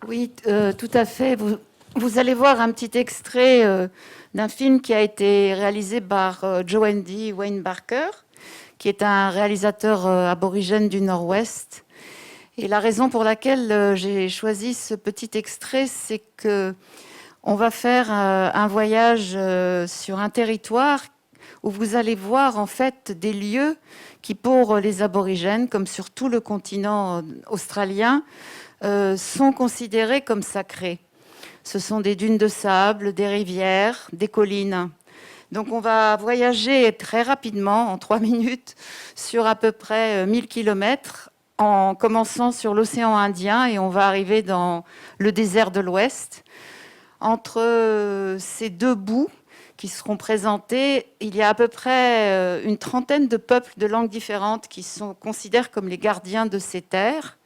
Oui, tout à fait. Vous allez voir un petit extrait d'un film qui a été réalisé par Joe Wayne Barker, qui est un réalisateur aborigène du Nord-Ouest. Et la raison pour laquelle j'ai choisi ce petit extrait, c'est que on va faire un voyage sur un territoire où vous allez voir en fait des lieux qui, pour les aborigènes, comme sur tout le continent australien, sont considérés comme sacrés. Ce sont des dunes de sable, des rivières, des collines. Donc on va voyager très rapidement, en 3 minutes, sur à peu près 1000 kilomètres, en commençant sur l'océan Indien, et on va arriver dans le désert de l'Ouest. Entre ces deux bouts qui seront présentés, il y a à peu près une trentaine de peuples de langues différentes qui sont considérés comme les gardiens de ces terres.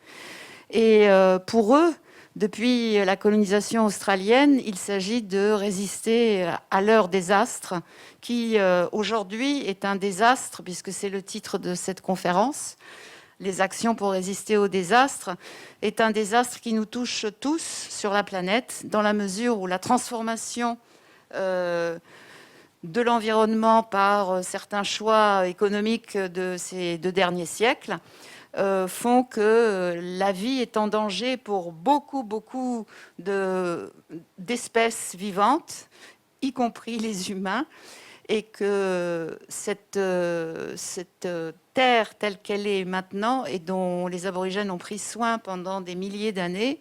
Et pour eux, depuis la colonisation australienne, il s'agit de résister à leur désastre, qui aujourd'hui est un désastre, puisque c'est le titre de cette conférence. Les actions pour résister au désastre est un désastre qui nous touche tous sur la planète, dans la mesure où la transformation de l'environnement par certains choix économiques de ces 2 derniers siècles font que la vie est en danger pour beaucoup d'espèces vivantes, y compris les humains, et que cette terre telle qu'elle est maintenant et dont les aborigènes ont pris soin pendant des milliers d'années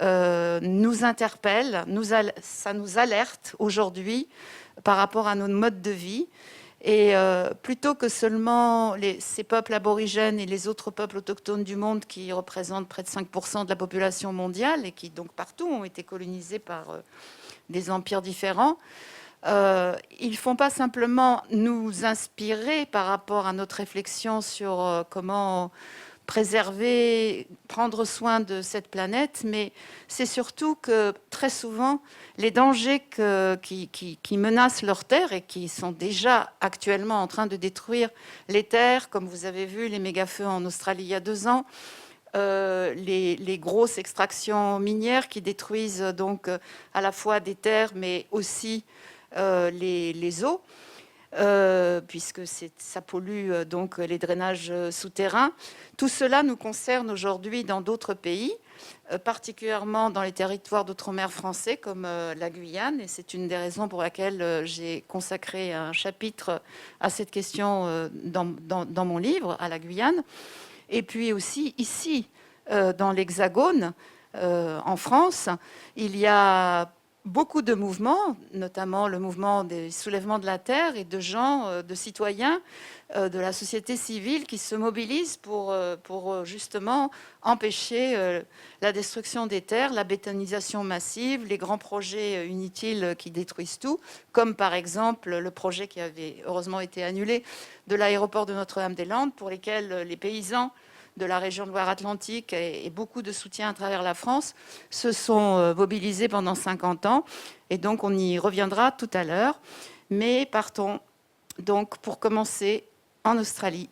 nous interpelle, ça nous alerte aujourd'hui par rapport à nos modes de vie. Et plutôt que seulement ces peuples aborigènes et les autres peuples autochtones du monde qui représentent près de 5% de la population mondiale et qui donc partout ont été colonisés par des empires différents, ils ne font pas simplement nous inspirer par rapport à notre réflexion sur comment préserver, prendre soin de cette planète, mais c'est surtout que très souvent, les dangers qui menacent leurs terres et qui sont déjà actuellement en train de détruire les terres, comme vous avez vu les méga-feux en Australie il y a 2 ans, les grosses extractions minières qui détruisent donc à la fois des terres, mais aussi les eaux, puisque ça pollue donc les drainages souterrains. Tout cela nous concerne aujourd'hui dans d'autres pays, particulièrement dans les territoires d'outre-mer français comme la Guyane, et c'est une des raisons pour laquelle j'ai consacré un chapitre à cette question dans mon livre, à la Guyane. Et puis aussi ici, dans l'Hexagone, en France, il y a beaucoup de mouvements, notamment le mouvement des soulèvements de la terre et de gens, de citoyens de la société civile qui se mobilisent pour justement empêcher la destruction des terres, la bétonisation massive, les grands projets inutiles qui détruisent tout, comme par exemple le projet qui avait heureusement été annulé de l'aéroport de Notre-Dame-des-Landes, pour lesquels les paysans de la région de Loire-Atlantique et beaucoup de soutien à travers la France se sont mobilisés pendant 50 ans. Et donc, on y reviendra tout à l'heure. Mais partons donc pour commencer en Australie.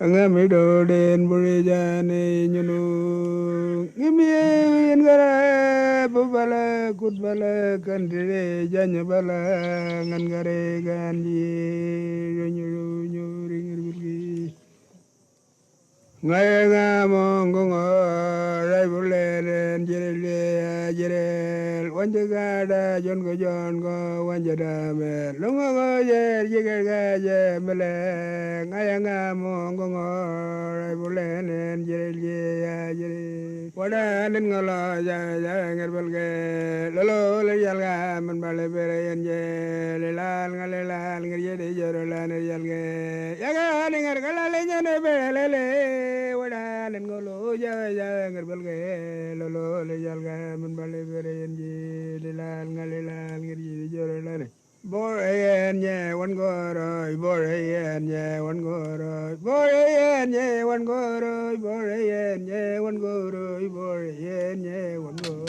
Ngamido den burijane nyunu ngimiye ngara bubala kutbala kandire janya bala ngangare ganji nyuru nyuri ngirgi ngaya mongongo raibuleren jirele jirel wanjagada jongo wanjada me lungo jer jigaga je mele ngaya mongongo raibuleren jirele jire wada nin ngala ja ngerbelge lolo le yalga man bale bere yenje le lal ngale lal ngirje de joro lan yalge yaga ningar gala le nyane belele wada len ngolo ja ngerbelge lolo le yalga man bale bere yenje le lal ngale lal ngirje de joro lan Borayen ye one goro, borayen ye one goro, borayen ye one goro, borayen ye one goro, borayen ye one goro.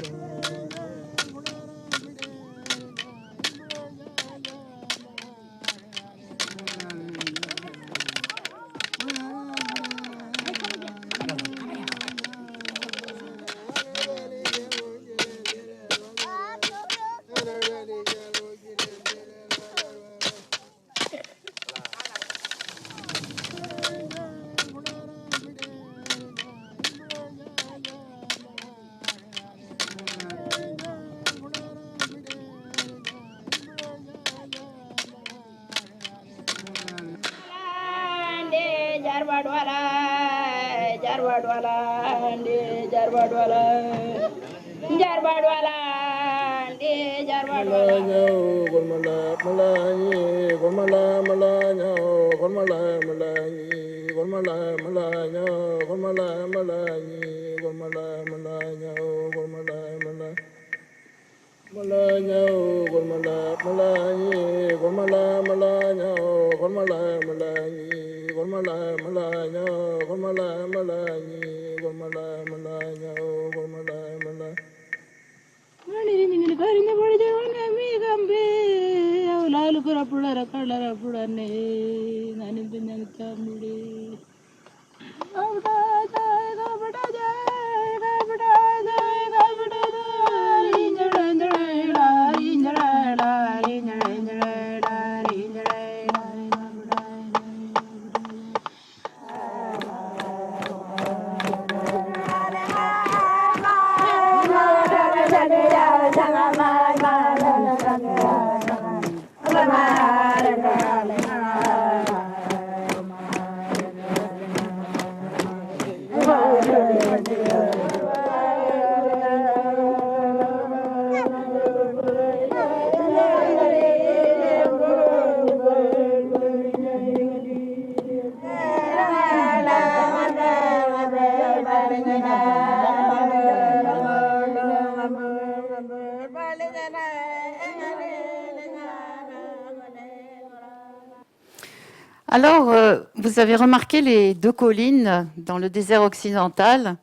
Alors, vous avez remarqué les deux collines dans le désert occidental.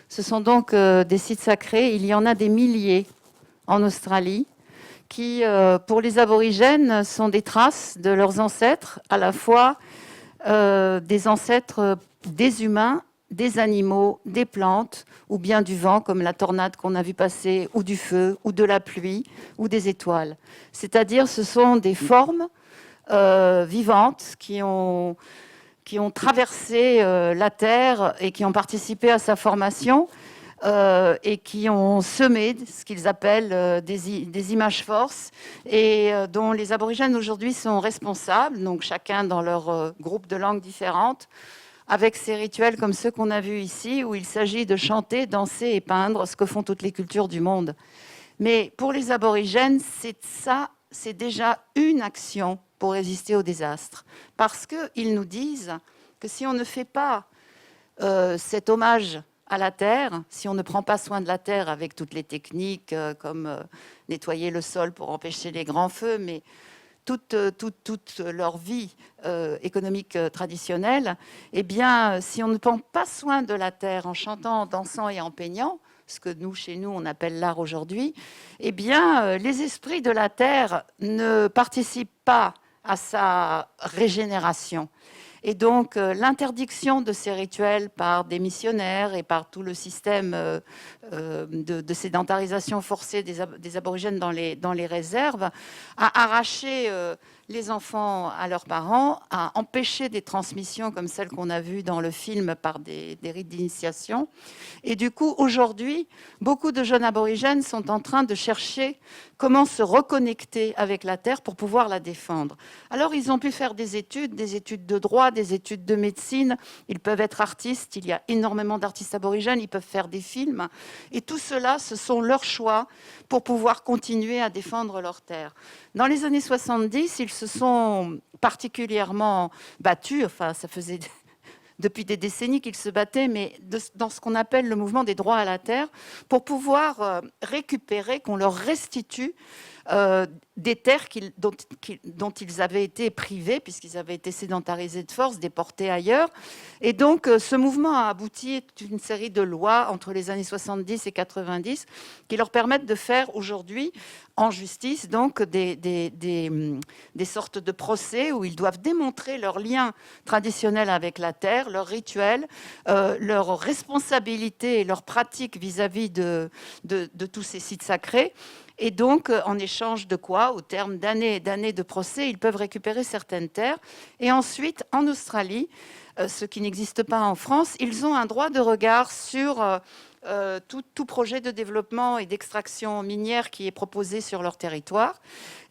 Ce sont donc des sites sacrés. Il y en a des milliers en Australie qui, pour les aborigènes, sont des traces de leurs ancêtres, à la fois des ancêtres des humains, des animaux, des plantes, ou bien du vent, comme la tornade qu'on a vu passer, ou du feu, ou de la pluie, ou des étoiles. C'est-à-dire, ce sont des formes vivantes qui ont traversé la Terre et qui ont participé à sa formation et qui ont semé ce qu'ils appellent des images forces et dont les aborigènes aujourd'hui sont responsables, donc chacun dans leur groupe de langues différentes, avec ces rituels comme ceux qu'on a vus ici, où il s'agit de chanter, danser et peindre, ce que font toutes les cultures du monde. Mais pour les aborigènes, c'est déjà une action pour résister au désastre. Parce qu'ils nous disent que si on ne fait pas cet hommage à la terre, si on ne prend pas soin de la terre avec toutes les techniques comme nettoyer le sol pour empêcher les grands feux, mais toute leur vie économique traditionnelle, eh bien, si on ne prend pas soin de la terre en chantant, en dansant et en peignant, ce que nous, chez nous, on appelle l'art aujourd'hui, eh bien, les esprits de la terre ne participent pas à sa régénération. Et donc, l'interdiction de ces rituels par des missionnaires et par tout le système de sédentarisation forcée des aborigènes dans les réserves a arraché les enfants à leurs parents, a empêché des transmissions comme celles qu'on a vues dans le film par des rites d'initiation. Et du coup, aujourd'hui, beaucoup de jeunes aborigènes sont en train de chercher comment se reconnecter avec la terre pour pouvoir la défendre. Alors, ils ont pu faire des études de droit, des études de médecine. Ils peuvent être artistes. Il y a énormément d'artistes aborigènes. Ils peuvent faire des films. Et tout cela, ce sont leurs choix pour pouvoir continuer à défendre leur terre. Dans les années 70, ils se sont particulièrement battus. Enfin, ça faisait depuis des décennies qu'ils se battaient, mais dans ce qu'on appelle le mouvement des droits à la terre, pour pouvoir récupérer, qu'on leur restitue des terres dont ils avaient été privés, puisqu'ils avaient été sédentarisés de force, déportés ailleurs. Et donc, ce mouvement a abouti à une série de lois entre les années 70 et 90 qui leur permettent de faire aujourd'hui, en justice, donc des sortes de procès où ils doivent démontrer leur lien traditionnel avec la terre, leurs rituels, leur responsabilité et leurs pratiques vis-à-vis de tous ces sites sacrés. Et donc, en échange de quoi, au terme d'années et d'années de procès, ils peuvent récupérer certaines terres. Et ensuite, en Australie, ce qui n'existe pas en France, ils ont un droit de regard sur tout projet de développement et d'extraction minière qui est proposé sur leur territoire.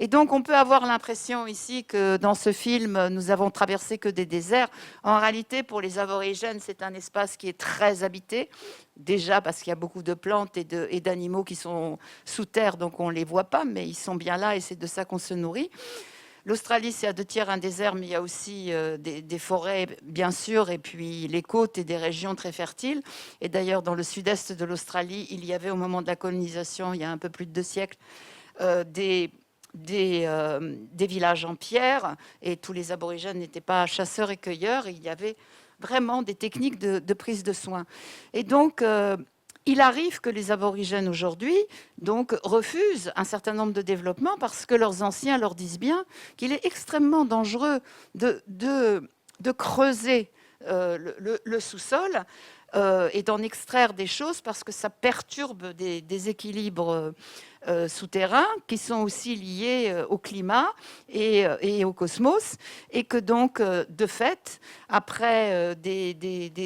Et donc, on peut avoir l'impression ici que dans ce film, nous avons traversé que des déserts. En réalité, pour les aborigènes, c'est un espace qui est très habité. Déjà parce qu'il y a beaucoup de plantes et d'animaux qui sont sous terre, donc on ne les voit pas, mais ils sont bien là et c'est de ça qu'on se nourrit. L'Australie, c'est à 2 tiers un désert, mais il y a aussi des forêts, bien sûr, et puis les côtes et des régions très fertiles. Et d'ailleurs, dans le sud-est de l'Australie, il y avait au moment de la colonisation, il y a un peu plus de 2 siècles, des villages en pierre, et tous les aborigènes n'étaient pas chasseurs et cueilleurs, et il y avait vraiment des techniques de prise de soin. Et donc, il arrive que les aborigènes aujourd'hui donc refusent un certain nombre de développements parce que leurs anciens leur disent bien qu'il est extrêmement dangereux de creuser le sous-sol et d'en extraire des choses parce que ça perturbe des équilibres souterrains qui sont aussi liés au climat et au cosmos, et que donc, de fait, après des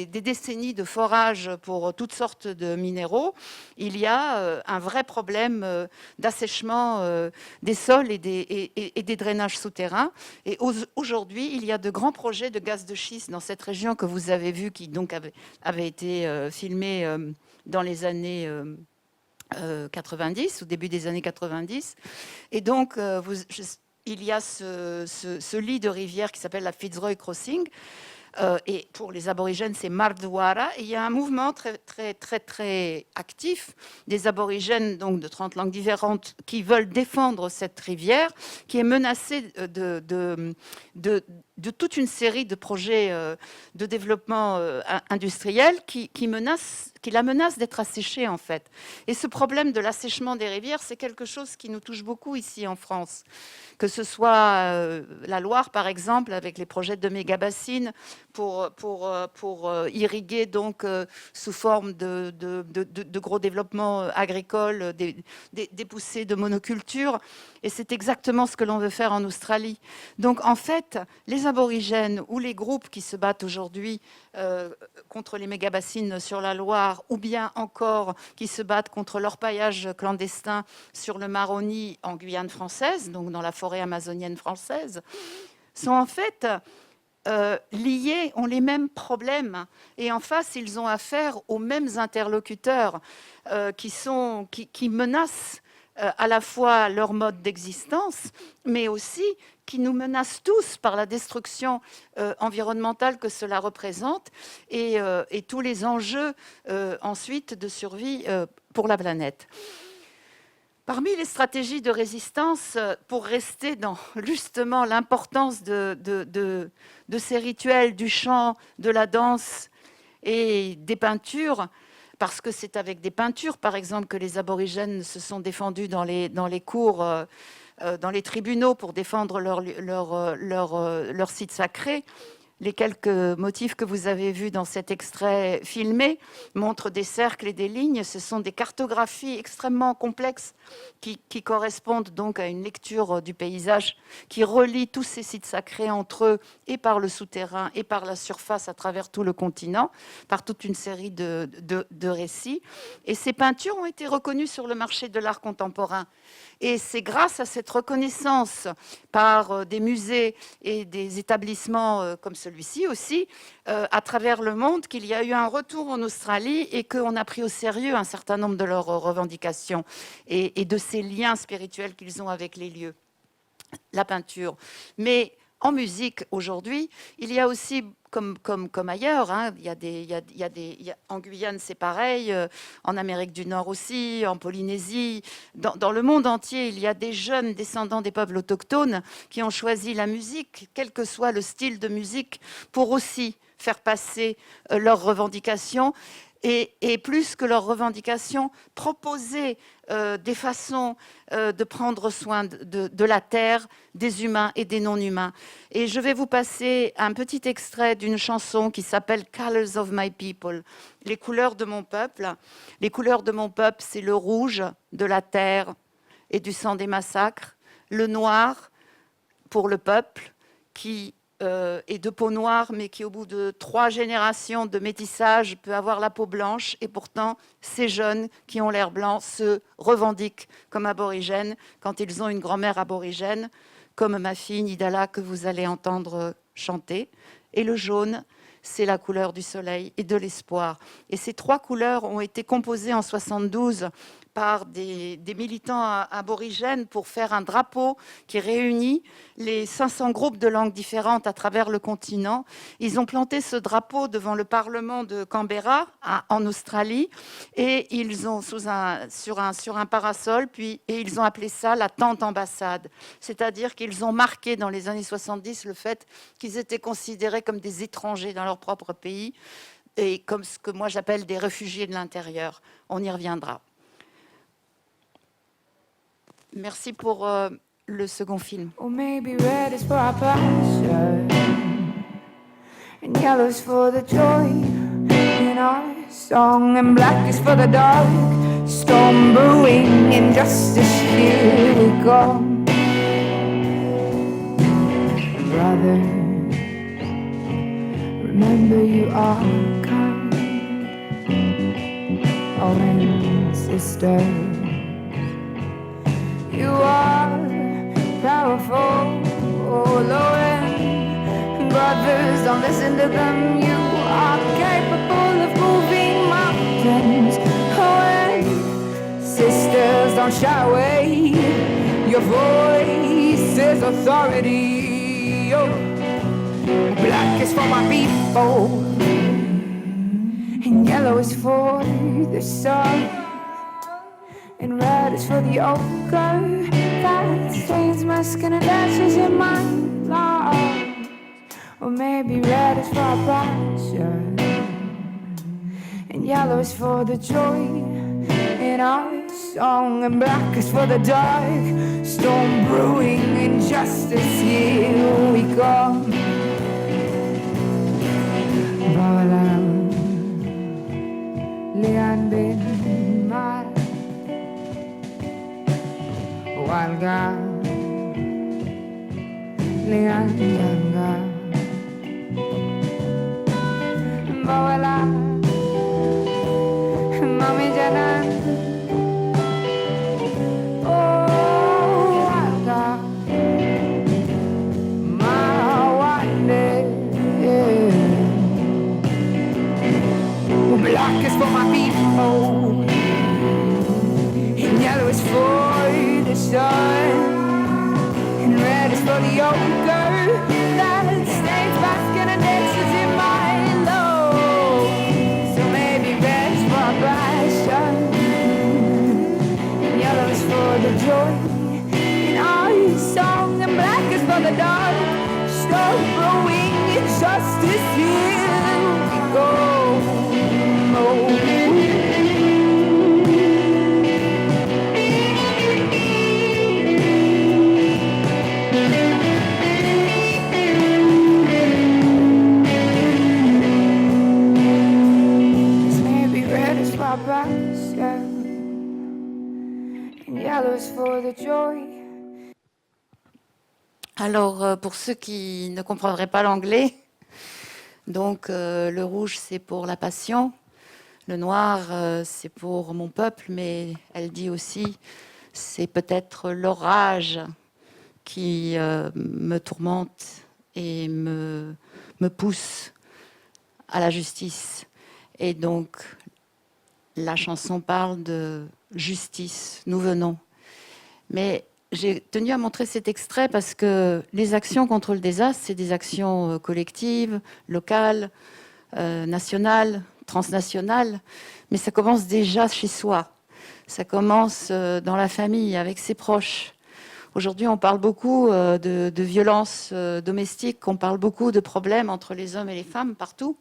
décennies de forage pour toutes sortes de minéraux, il y a un vrai problème d'assèchement des sols et des drainages souterrains. Et aujourd'hui, il y a de grands projets de gaz de schiste dans cette région que vous avez vu, qui donc avait été filmé dans les années 90, au début des années 90. Et donc, il y a ce lit de rivière qui s'appelle la Fitzroy Crossing. Et pour les aborigènes, c'est Mardwara. Et il y a un mouvement très, très, très, très actif des aborigènes, donc de 30 langues différentes, qui veulent défendre cette rivière, qui est menacée de toute une série de projets de développement industriel qui la menacent d'être asséchée, en fait. Et ce problème de l'assèchement des rivières, c'est quelque chose qui nous touche beaucoup ici en France. Que ce soit la Loire, par exemple, avec les projets de méga-bassines pour irriguer donc sous forme de gros développements agricoles, des poussées de monoculture. Et c'est exactement ce que l'on veut faire en Australie. Donc, en fait, les aborigènes ou les groupes qui se battent aujourd'hui contre les méga-bassines sur la Loire, ou bien encore qui se battent contre l'orpaillage clandestin sur le Maroni en Guyane française, donc dans la forêt amazonienne française, sont en fait liés, ont les mêmes problèmes. Et en face, ils ont affaire aux mêmes interlocuteurs qui menacent à la fois leur mode d'existence, mais aussi qui nous menacent tous par la destruction environnementale que cela représente et tous les enjeux ensuite de survie pour la planète. Parmi les stratégies de résistance, pour rester dans justement l'importance de ces rituels, du chant, de la danse et des peintures, parce que c'est avec des peintures, par exemple, que les aborigènes se sont défendus dans les cours, dans les tribunaux pour défendre leur site sacré. Les quelques motifs que vous avez vus dans cet extrait filmé montrent des cercles et des lignes. Ce sont des cartographies extrêmement complexes qui correspondent donc à une lecture du paysage qui relie tous ces sites sacrés entre eux et par le souterrain et par la surface à travers tout le continent, par toute une série de récits. Et ces peintures ont été reconnues sur le marché de l'art contemporain. Et c'est grâce à cette reconnaissance par des musées et des établissements comme celui-ci aussi, à travers le monde, qu'il y a eu un retour en Australie et qu'on a pris au sérieux un certain nombre de leurs revendications et de ces liens spirituels qu'ils ont avec les lieux, la peinture. Mais en musique aujourd'hui, il y a aussi, comme ailleurs, hein, en Guyane c'est pareil, en Amérique du Nord aussi, en Polynésie, dans le monde entier, il y a des jeunes descendants des peuples autochtones qui ont choisi la musique, quel que soit le style de musique, pour aussi faire passer leurs revendications. Et plus que leurs revendications, proposer des façons de prendre soin de la terre, des humains et des non-humains. Et je vais vous passer un petit extrait d'une chanson qui s'appelle « Colors of my people », les couleurs de mon peuple. Les couleurs de mon peuple, c'est le rouge de la terre et du sang des massacres, le noir pour le peuple qui est de peau noire, mais qui, au bout de 3 générations de métissage, peut avoir la peau blanche. Et pourtant, ces jeunes qui ont l'air blanc se revendiquent comme aborigènes quand ils ont une grand-mère aborigène, comme ma fille Nidala, que vous allez entendre chanter. Et le jaune, c'est la couleur du soleil et de l'espoir. Et ces 3 couleurs ont été composées en 72 par des militants aborigènes pour faire un drapeau qui réunit les 500 groupes de langues différentes à travers le continent. Ils ont planté ce drapeau devant le Parlement de Canberra, en Australie, et ils ont sur un parasol, et ils ont appelé ça la tente ambassade. C'est-à-dire qu'ils ont marqué dans les années 70 le fait qu'ils étaient considérés comme des étrangers dans leur propre pays, et comme ce que moi j'appelle des réfugiés de l'intérieur. On y reviendra. Merci pour le second film. Or maybe red is for our passion, and yellow is for the joy in our song, and black is for the dark storm brewing. Injustice, here we go, brother. Remember, you are kind. Oh, and sister, you are powerful, oh Lord. Brothers, don't listen to them. You are capable of moving mountains. Oh, and sisters, don't shy away. Your voice is authority. Oh, black is for my people, and yellow is for the sun, and red is for the ochre that stains my skin and dances in my blood. Or maybe red is for our passion, and yellow is for the joy in our song, and black is for the dark storm brewing. Injustice, here we come. Bawalan lian bin mar walga lian yanga bawalan mami janan oh walga mawande. Black is for my people, and yellow is for the sun, and red is for the ochre that stains my skin and dances in my love. So maybe red is for our passion, and yellow is for the joy in our song, and black is for the dark storm brewing. Injustice, here we go. Alors, pour ceux qui ne comprendraient pas l'anglais, donc le rouge c'est pour la passion, le noir c'est pour mon peuple, mais elle dit aussi c'est peut-être l'orage qui me tourmente et me pousse à la justice. Et donc la chanson parle de justice, nous venons. Mais j'ai tenu à montrer cet extrait parce que les actions contre le désastre, c'est des actions collectives, locales, nationales, transnationales, mais ça commence déjà chez soi. Ça commence dans la famille, avec ses proches. Aujourd'hui, on parle beaucoup de violences domestiques, on parle beaucoup de problèmes entre les hommes et les femmes partout.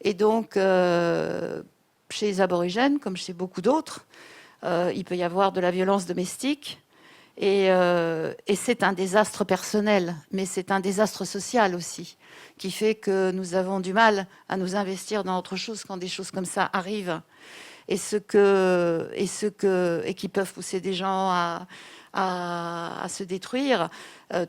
Et donc, chez les aborigènes, comme chez beaucoup d'autres, il peut y avoir de la violence domestique. Et c'est un désastre personnel, mais c'est un désastre social aussi, qui fait que nous avons du mal à nous investir dans autre chose quand des choses comme ça arrivent. Et qui peuvent pousser des gens à se détruire,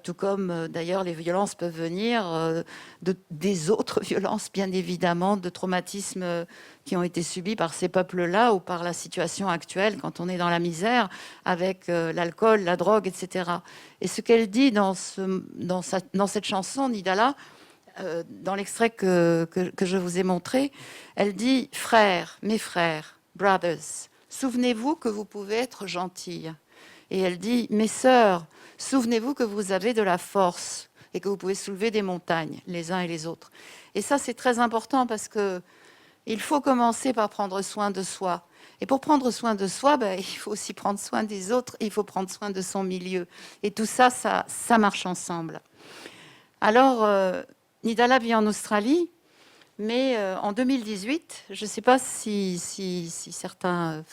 tout comme d'ailleurs les violences peuvent venir des autres violences, bien évidemment, de traumatismes qui ont été subis par ces peuples-là ou par la situation actuelle quand on est dans la misère avec l'alcool, la drogue, etc. Et ce qu'elle dit dans cette chanson, Nidala, dans l'extrait que je vous ai montré, elle dit « Frères, mes frères, brothers, souvenez-vous que vous pouvez être gentils. » Et elle dit « Mes sœurs, souvenez-vous que vous avez de la force et que vous pouvez soulever des montagnes, les uns et les autres. » Et ça, c'est très important parce qu'il faut commencer par prendre soin de soi. Et pour prendre soin de soi, il faut aussi prendre soin des autres, et il faut prendre soin de son milieu. Et tout ça, ça marche ensemble. Alors, Nidala vit en Australie, mais en 2018, je ne sais pas si certains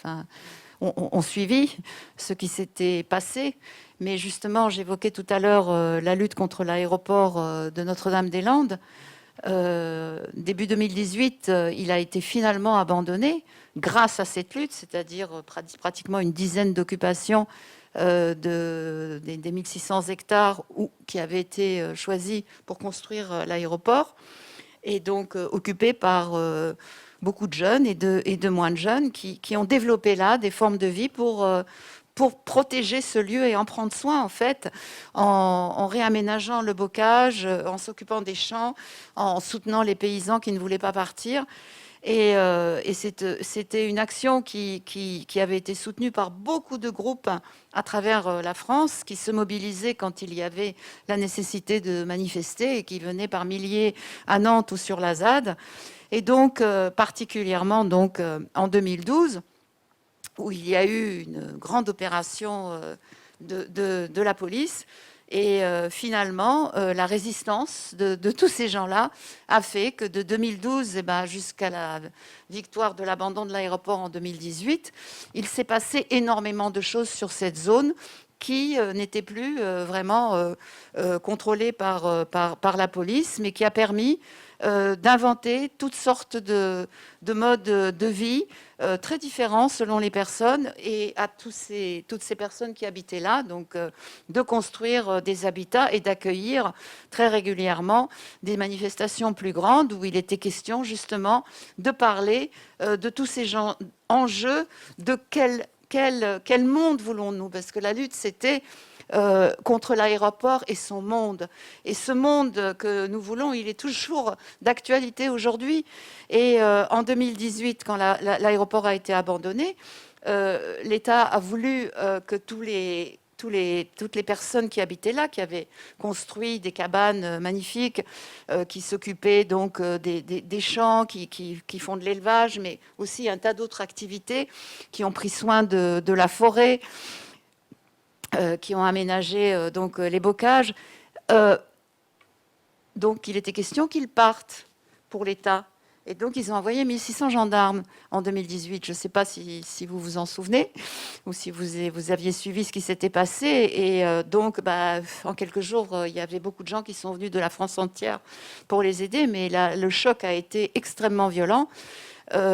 ont suivi ce qui s'était passé, mais justement, j'évoquais tout à l'heure la lutte contre l'aéroport de Notre-Dame-des-Landes. Début 2018, il a été finalement abandonné grâce à cette lutte, c'est-à-dire pratiquement une dizaine d'occupations des 1600 hectares qui avaient été choisis pour construire l'aéroport, et donc occupés par beaucoup de jeunes et de moins de jeunes qui ont développé là des formes de vie pour protéger ce lieu et en prendre soin, en fait, en réaménageant le bocage, en s'occupant des champs, en soutenant les paysans qui ne voulaient pas partir. Et c'était une action qui avait été soutenue par beaucoup de groupes à travers la France, qui se mobilisaient quand il y avait la nécessité de manifester et qui venaient par milliers à Nantes ou sur la ZAD. Et donc, particulièrement en 2012, où il y a eu une grande opération de la police. Et finalement, la résistance de tous ces gens-là a fait que de 2012 jusqu'à la victoire de l'abandon de l'aéroport en 2018, il s'est passé énormément de choses sur cette zone qui n'était plus vraiment contrôlée par la police, mais qui a permis d'inventer toutes sortes de modes de vie très différents selon les personnes, et à toutes ces personnes qui habitaient là, donc de construire des habitats et d'accueillir très régulièrement des manifestations plus grandes où il était question justement de parler de tous ces enjeux, de quel monde voulons-nous, parce que la lutte c'était contre l'aéroport et son monde. Et ce monde que nous voulons, il est toujours d'actualité aujourd'hui. Et en 2018, quand l'aéroport a été abandonné, l'État a voulu que toutes les personnes qui habitaient là, qui avaient construit des cabanes magnifiques, qui s'occupaient donc des champs, qui font de l'élevage, mais aussi un tas d'autres activités, qui ont pris soin de la forêt, qui ont aménagé les bocages. Donc, il était question qu'ils partent pour l'État. Et donc, ils ont envoyé 1600 gendarmes en 2018. Je ne sais pas si vous vous en souvenez ou si vous aviez suivi ce qui s'était passé. Et en quelques jours, il y avait beaucoup de gens qui sont venus de la France entière pour les aider. Mais le choc a été extrêmement violent.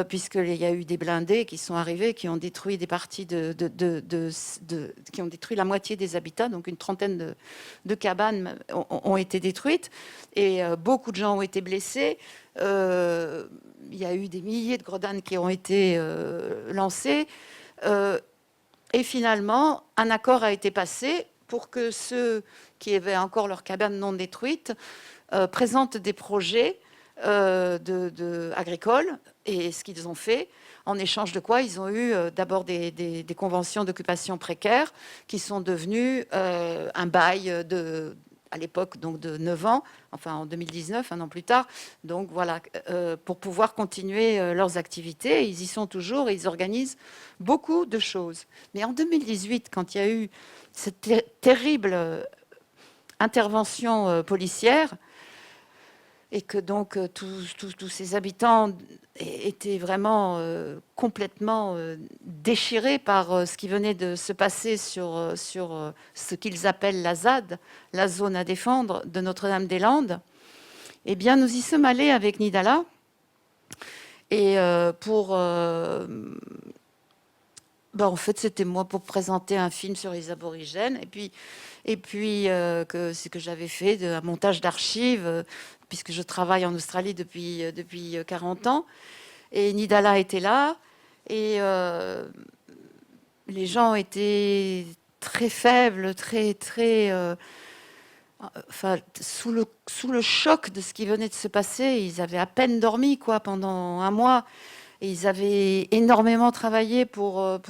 Puisqu'il y a eu des blindés qui sont arrivés, qui ont détruit des parties qui ont détruit la moitié des habitats, donc une trentaine de cabanes ont été détruites, et beaucoup de gens ont été blessés. Il y a eu des milliers de grenades qui ont été lancées, et finalement, un accord a été passé pour que ceux qui avaient encore leurs cabanes non détruites présentent des projets agricoles. Et ce qu'ils ont fait, en échange de quoi ils ont eu d'abord des conventions d'occupation précaires qui sont devenues un bail à l'époque donc de 9 ans, enfin en 2019, un an plus tard. Donc voilà, pour pouvoir continuer leurs activités. Ils y sont toujours et ils organisent beaucoup de choses. Mais en 2018, quand il y a eu cette terrible intervention policière, et que donc tous ces habitants étaient vraiment complètement déchirés par ce qui venait de se passer sur ce qu'ils appellent la ZAD, la zone à défendre de Notre-Dame-des-Landes. Eh bien, nous y sommes allés avec Nidala et en fait, c'était moi pour présenter un film sur les aborigènes et puis que c'est que j'avais fait un montage d'archives puisque je travaille en Australie depuis 40 ans. Et Nidala était là et les gens étaient très faibles, sous le choc de ce qui venait de se passer. Ils avaient à peine dormi pendant un mois. Et ils avaient énormément travaillé pour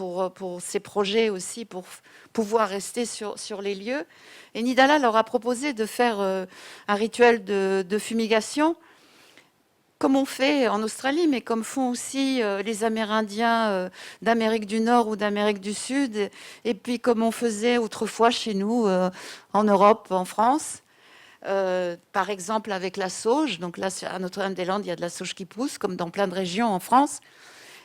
ces projets aussi, pour pouvoir rester sur les lieux. Et Nidala leur a proposé de faire un rituel de fumigation, comme on fait en Australie, mais comme font aussi les Amérindiens d'Amérique du Nord ou d'Amérique du Sud, et puis comme on faisait autrefois chez nous, en Europe, en France. Par exemple avec la sauge, donc là à Notre-Dame-des-Landes il y a de la sauge qui pousse comme dans plein de régions en France,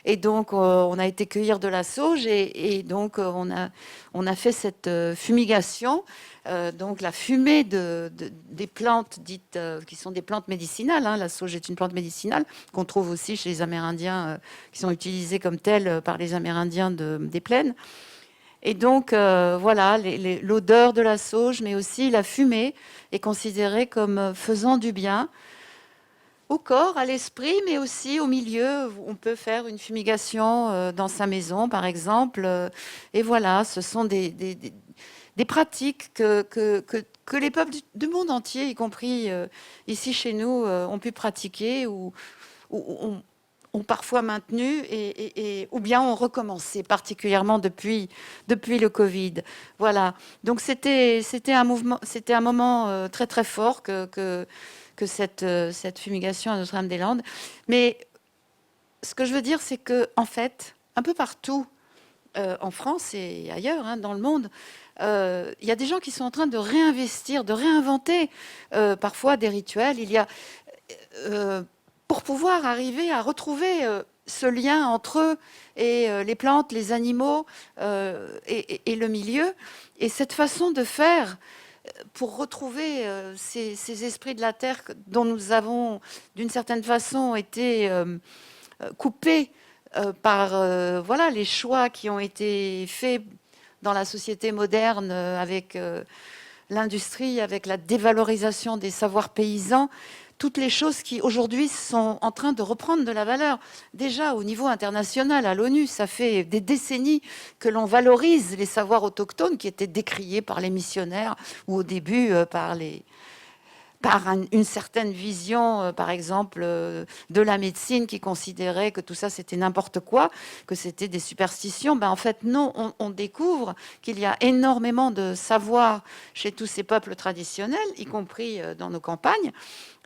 et donc on a été cueillir de la sauge et donc on a fait cette fumigation, donc la fumée des plantes dites qui sont des plantes médicinales, hein. La sauge est une plante médicinale qu'on trouve aussi chez les Amérindiens, qui sont utilisées comme telles par les Amérindiens des plaines. Et donc, voilà, l'odeur de la sauge, mais aussi la fumée, est considérée comme faisant du bien au corps, à l'esprit, mais aussi au milieu. On peut faire une fumigation dans sa maison, par exemple. Et voilà, ce sont des pratiques que les peuples du monde entier, y compris ici chez nous, ont pu pratiquer ou ont parfois maintenu ou bien ont recommencé, particulièrement depuis le Covid. Voilà. Donc c'était un moment très très fort que cette fumigation à Notre-Dame-des-Landes. Mais ce que je veux dire, c'est que en fait, un peu partout en France et ailleurs, hein, dans le monde, il y a des gens qui sont en train de réinvestir, de réinventer parfois des rituels. Il y a pour pouvoir arriver à retrouver ce lien entre eux et les plantes, les animaux et le milieu. Et cette façon de faire pour retrouver ces esprits de la terre dont nous avons, d'une certaine façon, été coupés par voilà, les choix qui ont été faits dans la société moderne avec l'industrie, avec la dévalorisation des savoirs paysans. Toutes les choses qui, aujourd'hui, sont en train de reprendre de la valeur. Déjà, au niveau international, à l'ONU, ça fait des décennies que l'on valorise les savoirs autochtones qui étaient décriés par les missionnaires ou au début par une certaine vision, par exemple, de la médecine qui considérait que tout ça, c'était n'importe quoi, que c'était des superstitions. En fait, non, on découvre qu'il y a énormément de savoir chez tous ces peuples traditionnels, y compris dans nos campagnes,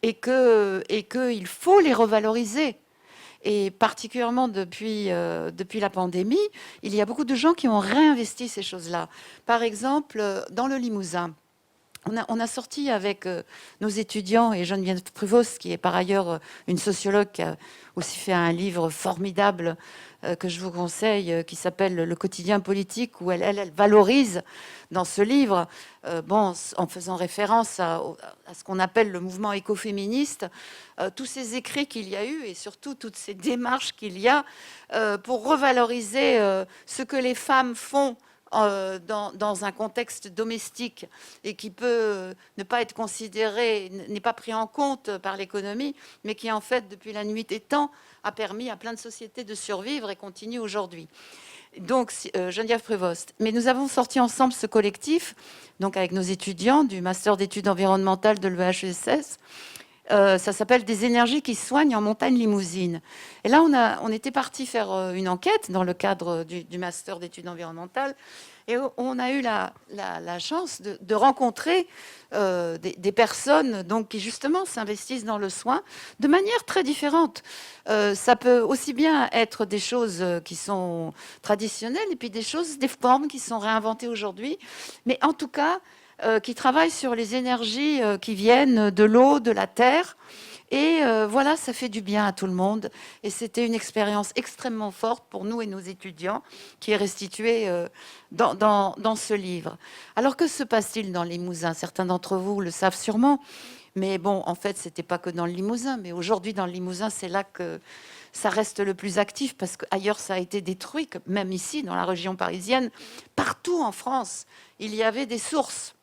et qu'il faut les revaloriser. Et particulièrement depuis la pandémie, il y a beaucoup de gens qui ont réinvesti ces choses-là. Par exemple, dans le Limousin, on a sorti avec nos étudiants, et Geneviève Prévost, qui est par ailleurs une sociologue, qui a aussi fait un livre formidable que je vous conseille, qui s'appelle Le quotidien politique, où elle valorise dans ce livre, en faisant référence à ce qu'on appelle le mouvement écoféministe, tous ces écrits qu'il y a eu et surtout toutes ces démarches qu'il y a pour revaloriser ce que les femmes font dans un contexte domestique et qui peut ne pas être considéré, n'est pas pris en compte par l'économie, mais qui en fait, depuis la nuit des temps, a permis à plein de sociétés de survivre et continue aujourd'hui. Donc, Geneviève Prévost. Mais nous avons sorti ensemble ce collectif, donc avec nos étudiants du master d'études environnementales de l'EHESS, Ça s'appelle Des énergies qui soignent en montagne limousine. Et là, on était parti faire une enquête dans le cadre du master d'études environnementales. Et on a eu la chance de rencontrer des personnes donc, qui justement s'investissent dans le soin de manière très différente. Ça peut aussi bien être des choses qui sont traditionnelles et puis des choses, des formes qui sont réinventées aujourd'hui. Mais en tout cas, qui travaillent sur les énergies qui viennent de l'eau, de la terre. Et voilà, ça fait du bien à tout le monde. Et c'était une expérience extrêmement forte pour nous et nos étudiants qui est restituée dans ce livre. Alors, que se passe-t-il dans le Limousin? Certains d'entre vous le savent sûrement. Mais bon, en fait, ce n'était pas que dans le Limousin. Mais aujourd'hui, dans le Limousin, c'est là que ça reste le plus actif parce qu'ailleurs, ça a été détruit. Même ici, dans la région parisienne, partout en France, il y avait des sources.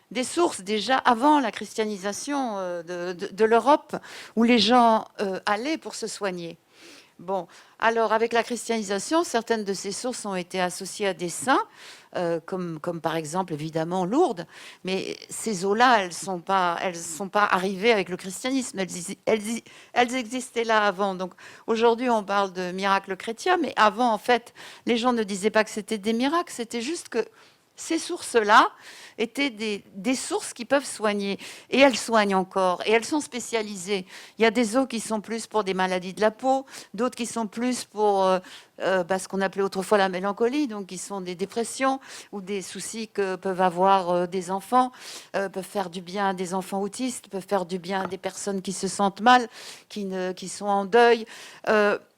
Des sources déjà avant la christianisation de l'Europe, où les gens allaient pour se soigner. Bon, alors avec la christianisation, certaines de ces sources ont été associées à des saints, comme par exemple évidemment Lourdes, mais ces eaux-là, elles sont pas arrivées avec le christianisme, elles existaient là avant. Donc aujourd'hui, on parle de miracles chrétiens, mais avant, en fait, les gens ne disaient pas que c'était des miracles, c'était juste que ces sources-là étaient des sources qui peuvent soigner. Et elles soignent encore. Et elles sont spécialisées. Il y a des eaux qui sont plus pour des maladies de la peau, d'autres qui sont plus pour ce qu'on appelait autrefois la mélancolie, donc qui sont des dépressions ou des soucis que peuvent avoir des enfants, peuvent faire du bien à des enfants autistes, peuvent faire du bien à des personnes qui se sentent mal, qui sont en deuil.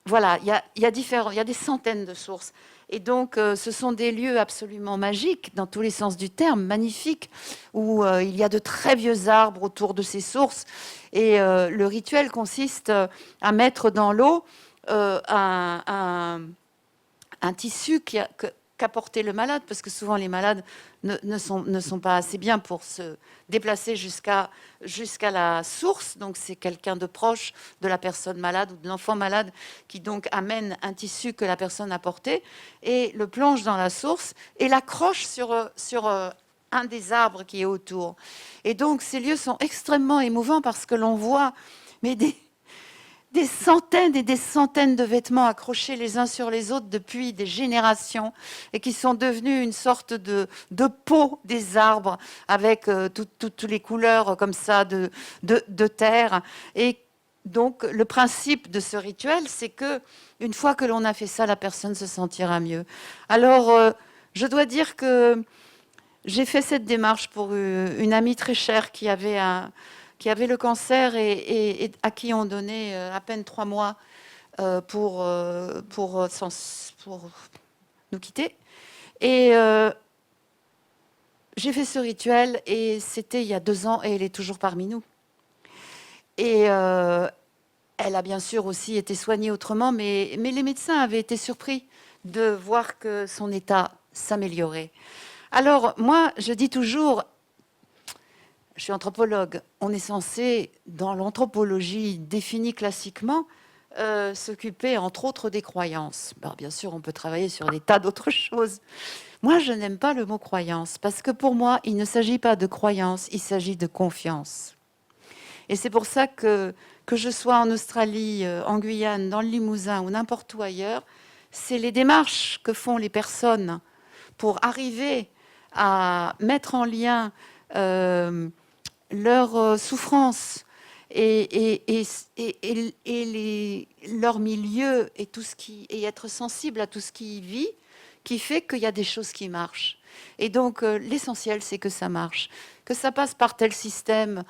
Voilà, il y a des centaines de sources. Et donc, ce sont des lieux absolument magiques, dans tous les sens du terme, magnifiques, où il y a de très vieux arbres autour de ces sources. Et le rituel consiste à mettre dans l'eau un tissu qu'a porté le malade, parce que souvent les malades ne sont pas assez bien pour se déplacer jusqu'à la source. Donc c'est quelqu'un de proche de la personne malade ou de l'enfant malade qui donc amène un tissu que la personne a porté et le plonge dans la source et l'accroche sur un des arbres qui est autour. Et donc ces lieux sont extrêmement émouvants parce que l'on voit des centaines et des centaines de vêtements accrochés les uns sur les autres depuis des générations et qui sont devenus une sorte de peau des arbres avec toutes les couleurs comme ça de terre. Et donc, le principe de ce rituel, c'est que une fois que l'on a fait ça, la personne se sentira mieux. Alors, je dois dire que j'ai fait cette démarche pour une amie très chère qui avait le cancer et à qui on donnait à peine 3 mois pour nous quitter. Et j'ai fait ce rituel et c'était il y a 2 ans et elle est toujours parmi nous. Et elle a bien sûr aussi été soignée autrement, mais les médecins avaient été surpris de voir que son état s'améliorait. Alors moi, je dis toujours, je suis anthropologue, on est censé, dans l'anthropologie définie classiquement, s'occuper entre autres des croyances. Alors, bien sûr, on peut travailler sur des tas d'autres choses. Moi, je n'aime pas le mot croyance, parce que pour moi, il ne s'agit pas de croyance, il s'agit de confiance. Et c'est pour ça que je sois en Australie, en Guyane, dans le Limousin ou n'importe où ailleurs, c'est les démarches que font les personnes pour arriver à mettre en lien leur souffrance et leur milieu et être sensible à tout ce qui y vit, qui fait qu'il y a des choses qui marchent. Et donc, l'essentiel, c'est que ça marche. Que ça passe par tel système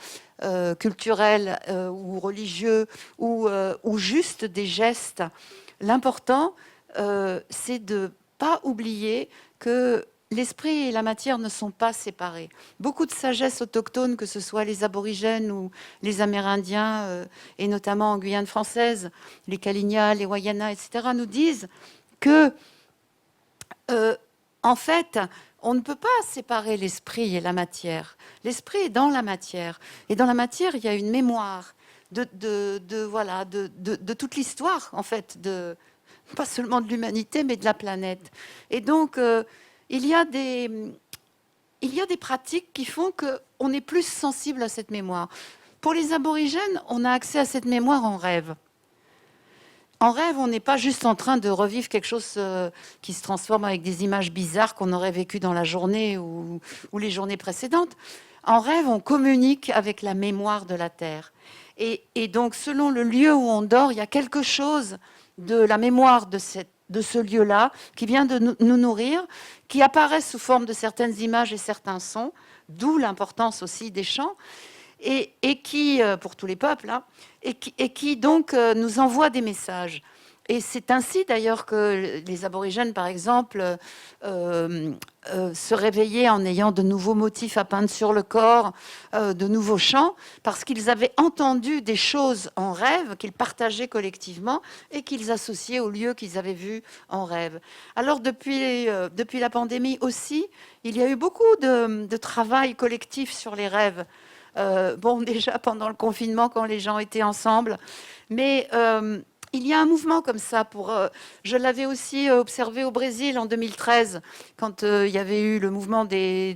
culturel ou religieux ou juste des gestes. L'important, c'est de ne pas oublier que l'esprit et la matière ne sont pas séparés. Beaucoup de sagesse autochtone, que ce soit les aborigènes ou les Amérindiens, et notamment en Guyane française, les Kali'na, les Wayana, etc., nous disent que, en fait, on ne peut pas séparer l'esprit et la matière. L'esprit est dans la matière. Et dans la matière, il y a une mémoire de toute l'histoire, en fait, pas seulement de l'humanité, mais de la planète. Et donc, il y a des pratiques qui font qu'on est plus sensible à cette mémoire. Pour les aborigènes, on a accès à cette mémoire en rêve. En rêve, on n'est pas juste en train de revivre quelque chose qui se transforme avec des images bizarres qu'on aurait vécues dans la journée ou les journées précédentes. En rêve, on communique avec la mémoire de la Terre. Et donc, selon le lieu où on dort, il y a quelque chose de la mémoire de ce lieu-là qui vient de nous nourrir, qui apparaît sous forme de certaines images et certains sons, d'où l'importance aussi des chants, et qui, pour tous les peuples, hein, et qui donc nous envoie des messages. Et c'est ainsi d'ailleurs que les aborigènes, par exemple, se réveillaient en ayant de nouveaux motifs à peindre sur le corps, de nouveaux chants, parce qu'ils avaient entendu des choses en rêve qu'ils partageaient collectivement et qu'ils associaient aux lieux qu'ils avaient vus en rêve. Alors depuis la pandémie aussi, il y a eu beaucoup de travail collectif sur les rêves. Déjà pendant le confinement, quand les gens étaient ensemble, mais il y a un mouvement comme ça. Je l'avais aussi observé au Brésil en 2013, quand il y avait eu le mouvement des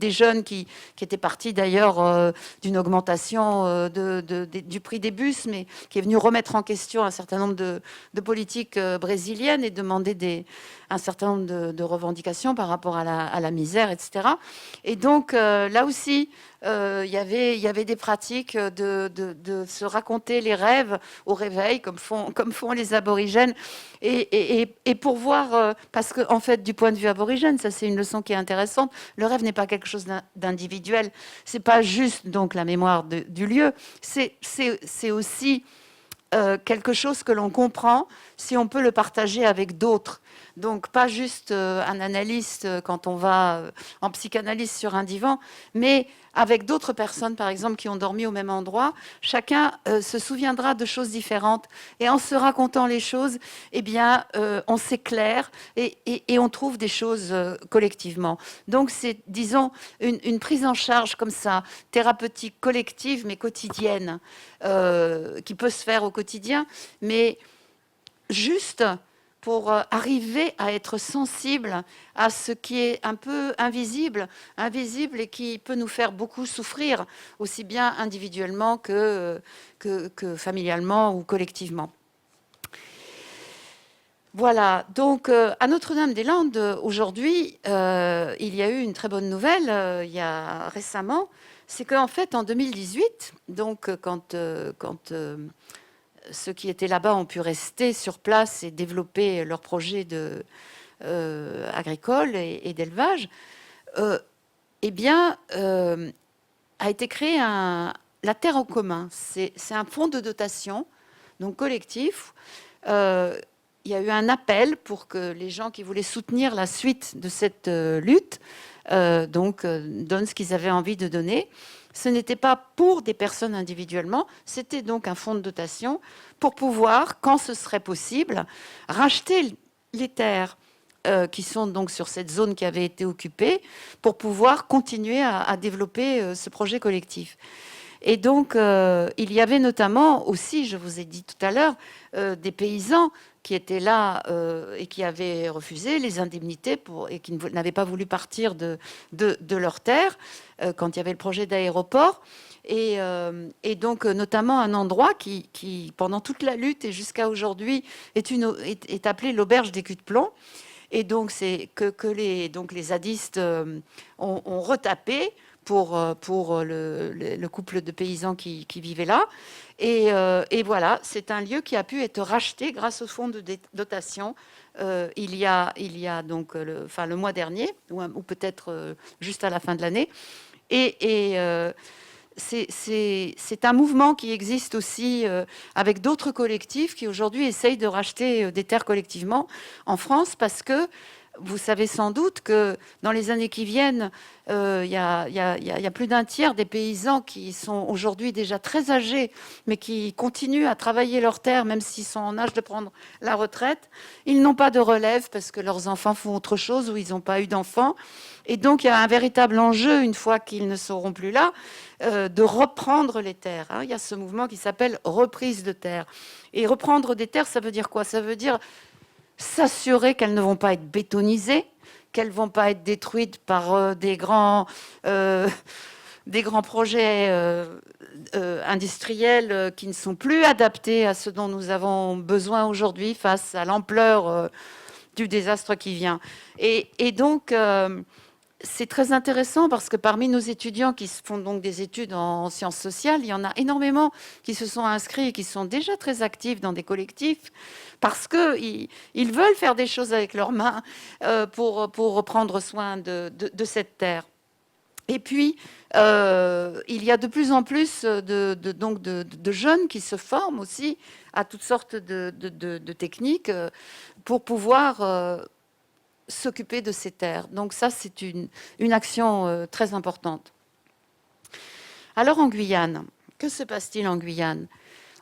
jeunes qui étaient partis d'ailleurs d'une augmentation du prix des bus, mais qui est venu remettre en question un certain nombre de politiques brésiliennes et demander un certain nombre de revendications par rapport à la misère, etc. Et donc, là aussi, il y avait des pratiques de se raconter les rêves au réveil, comme font les aborigènes, et pour voir, parce que en fait, du point de vue aborigène, ça c'est une leçon qui est intéressante, le rêve n'est pas quelque chose d'individuel, c'est pas juste donc la mémoire du lieu, c'est aussi quelque chose que l'on comprend si on peut le partager avec d'autres. Donc, pas juste un analyste quand on va en psychanalyse sur un divan, mais avec d'autres personnes, par exemple, qui ont dormi au même endroit. Chacun se souviendra de choses différentes. Et en se racontant les choses, eh bien, on s'éclaire et on trouve des choses collectivement. Donc, c'est, disons, une prise en charge comme ça, thérapeutique, collective, mais quotidienne, qui peut se faire au quotidien, mais juste pour arriver à être sensible à ce qui est un peu invisible et qui peut nous faire beaucoup souffrir, aussi bien individuellement que familialement ou collectivement. Voilà, donc à Notre-Dame-des-Landes, aujourd'hui, il y a eu une très bonne nouvelle, il y a récemment, c'est qu'en fait, en 2018, donc quand ceux qui étaient là-bas ont pu rester sur place et développer leurs projets agricoles et d'élevage, eh bien, a été créé la Terre en commun. C'est un fonds de dotation, donc collectif. Il y a eu un appel pour que les gens qui voulaient soutenir la suite de cette lutte donnent ce qu'ils avaient envie de donner. Ce n'était pas pour des personnes individuellement, c'était donc un fonds de dotation pour pouvoir, quand ce serait possible, racheter les terres qui sont donc sur cette zone qui avait été occupée pour pouvoir continuer à développer ce projet collectif. Et donc, il y avait notamment aussi, je vous ai dit tout à l'heure, des paysans qui étaient là et qui avaient refusé les indemnités et qui n'avaient pas voulu partir de leurs terres quand il y avait le projet d'aéroport. Et donc, notamment un endroit qui, pendant toute la lutte et jusqu'à aujourd'hui, est appelé l'auberge des culs de plomb. Et donc, c'est que les zadistes ont retapé pour le couple de paysans qui vivaient là. Et voilà, c'est un lieu qui a pu être racheté grâce au fonds de dotation il y a donc le mois dernier, ou peut-être juste à la fin de l'année. Et c'est un mouvement qui existe aussi avec d'autres collectifs qui aujourd'hui essayent de racheter des terres collectivement en France, parce que vous savez sans doute que dans les années qui viennent, il y a plus d'un tiers des paysans qui sont aujourd'hui déjà très âgés, mais qui continuent à travailler leurs terres, même s'ils sont en âge de prendre la retraite. Ils n'ont pas de relève parce que leurs enfants font autre chose ou ils n'ont pas eu d'enfants. Et donc, il y a un véritable enjeu, une fois qu'ils ne seront plus là, de reprendre les terres. Il y a ce mouvement qui s'appelle reprise de terres. Et reprendre des terres, ça veut dire quoi? Ça veut dire s'assurer qu'elles ne vont pas être bétonisées, qu'elles ne vont pas être détruites par des grands des grands projets industriels qui ne sont plus adaptés à ce dont nous avons besoin aujourd'hui face à l'ampleur du désastre qui vient. Et donc, c'est très intéressant parce que parmi nos étudiants qui font donc des études en sciences sociales, il y en a énormément qui se sont inscrits et qui sont déjà très actifs dans des collectifs parce qu'ils veulent faire des choses avec leurs mains pour prendre soin de cette terre. Et puis, il y a de plus en plus de jeunes qui se forment aussi à toutes sortes de techniques pour pouvoir s'occuper de ces terres. Donc ça, c'est une action très importante. Alors en Guyane, que se passe-t-il en Guyane?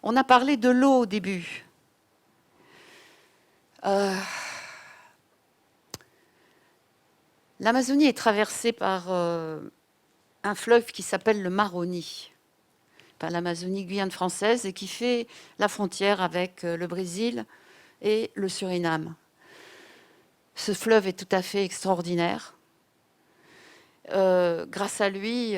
On a parlé de l'eau au début. L'Amazonie est traversée par un fleuve qui s'appelle le Maroni, par l'Amazonie guyane française, et qui fait la frontière avec le Brésil et le Suriname. Ce fleuve est tout à fait extraordinaire. Grâce à lui,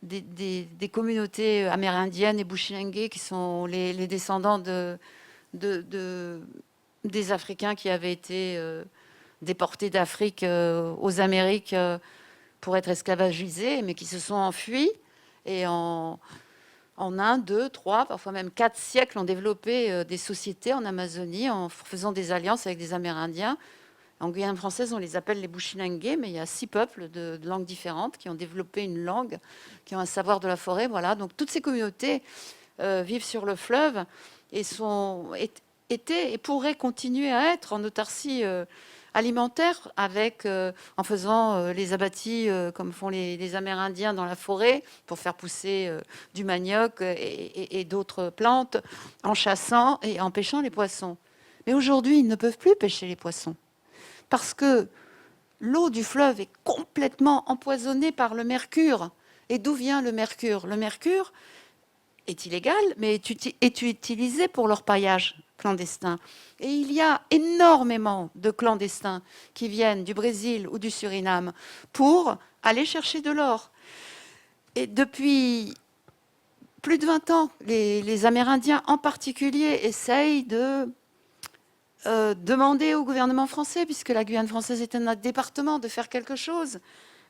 des communautés amérindiennes et bushilingués, qui sont les descendants des Africains qui avaient été déportés d'Afrique aux Amériques pour être esclavagisés, mais qui se sont enfuis et en 1, 2, 3, parfois même 4 siècles, ont développé des sociétés en Amazonie en faisant des alliances avec des Amérindiens. En Guyane française, on les appelle les bushilingués, mais il y a 6 peuples de langues différentes qui ont développé une langue, qui ont un savoir de la forêt. Voilà. Donc toutes ces communautés vivent sur le fleuve et étaient et pourraient continuer à être en autarcie alimentaire en faisant les abattis comme font les Amérindiens dans la forêt pour faire pousser du manioc et d'autres plantes, en chassant et en pêchant les poissons. Mais aujourd'hui, ils ne peuvent plus pêcher les poissons parce que l'eau du fleuve est complètement empoisonnée par le mercure. Et d'où vient le mercure? Le mercure est illégal, mais est utilisé pour l'orpaillage clandestin. Et il y a énormément de clandestins qui viennent du Brésil ou du Suriname pour aller chercher de l'or. Et depuis plus de 20 ans, les Amérindiens en particulier essayent de demander au gouvernement français, puisque la Guyane française est un département, de faire quelque chose.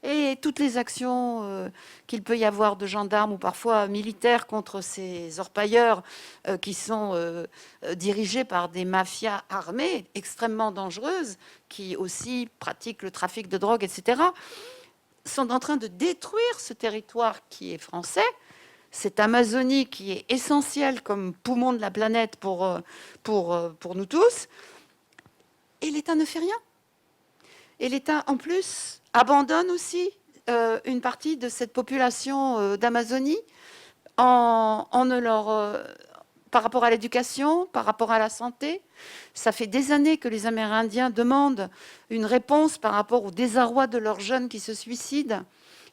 Et toutes les actions qu'il peut y avoir de gendarmes ou parfois militaires contre ces orpailleurs qui sont dirigés par des mafias armées extrêmement dangereuses, qui aussi pratiquent le trafic de drogue, etc., sont en train de détruire ce territoire qui est français, cette Amazonie qui est essentielle comme poumon de la planète pour nous tous. Et l'État ne fait rien. Et l'État, en plus, abandonne aussi une partie de cette population d'Amazonie par rapport à l'éducation, par rapport à la santé. Ça fait des années que les Amérindiens demandent une réponse par rapport au désarroi de leurs jeunes qui se suicident.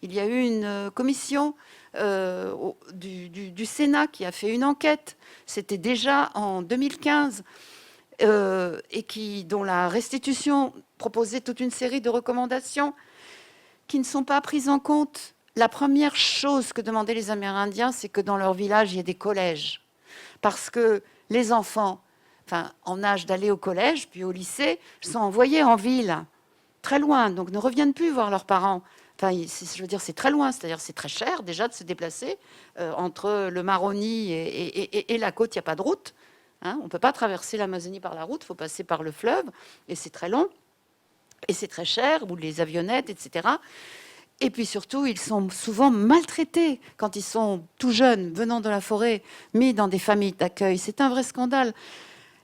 Il y a eu une commission du Sénat qui a fait une enquête. C'était déjà en 2015. Dont la restitution proposait toute une série de recommandations qui ne sont pas prises en compte. La première chose que demandaient les Amérindiens, c'est que dans leur village, il y ait des collèges. Parce que les enfants, en âge d'aller au collège, puis au lycée, sont envoyés en ville, très loin, donc ne reviennent plus voir leurs parents. Je veux dire, c'est très loin, c'est-à-dire c'est très cher déjà de se déplacer. Entre le Maroni et la côte, il n'y a pas de route. On ne peut pas traverser l'Amazonie par la route, il faut passer par le fleuve, et c'est très long, et c'est très cher, ou les avionnettes, etc. Et puis surtout, ils sont souvent maltraités quand ils sont tout jeunes, venant de la forêt, mis dans des familles d'accueil. C'est un vrai scandale.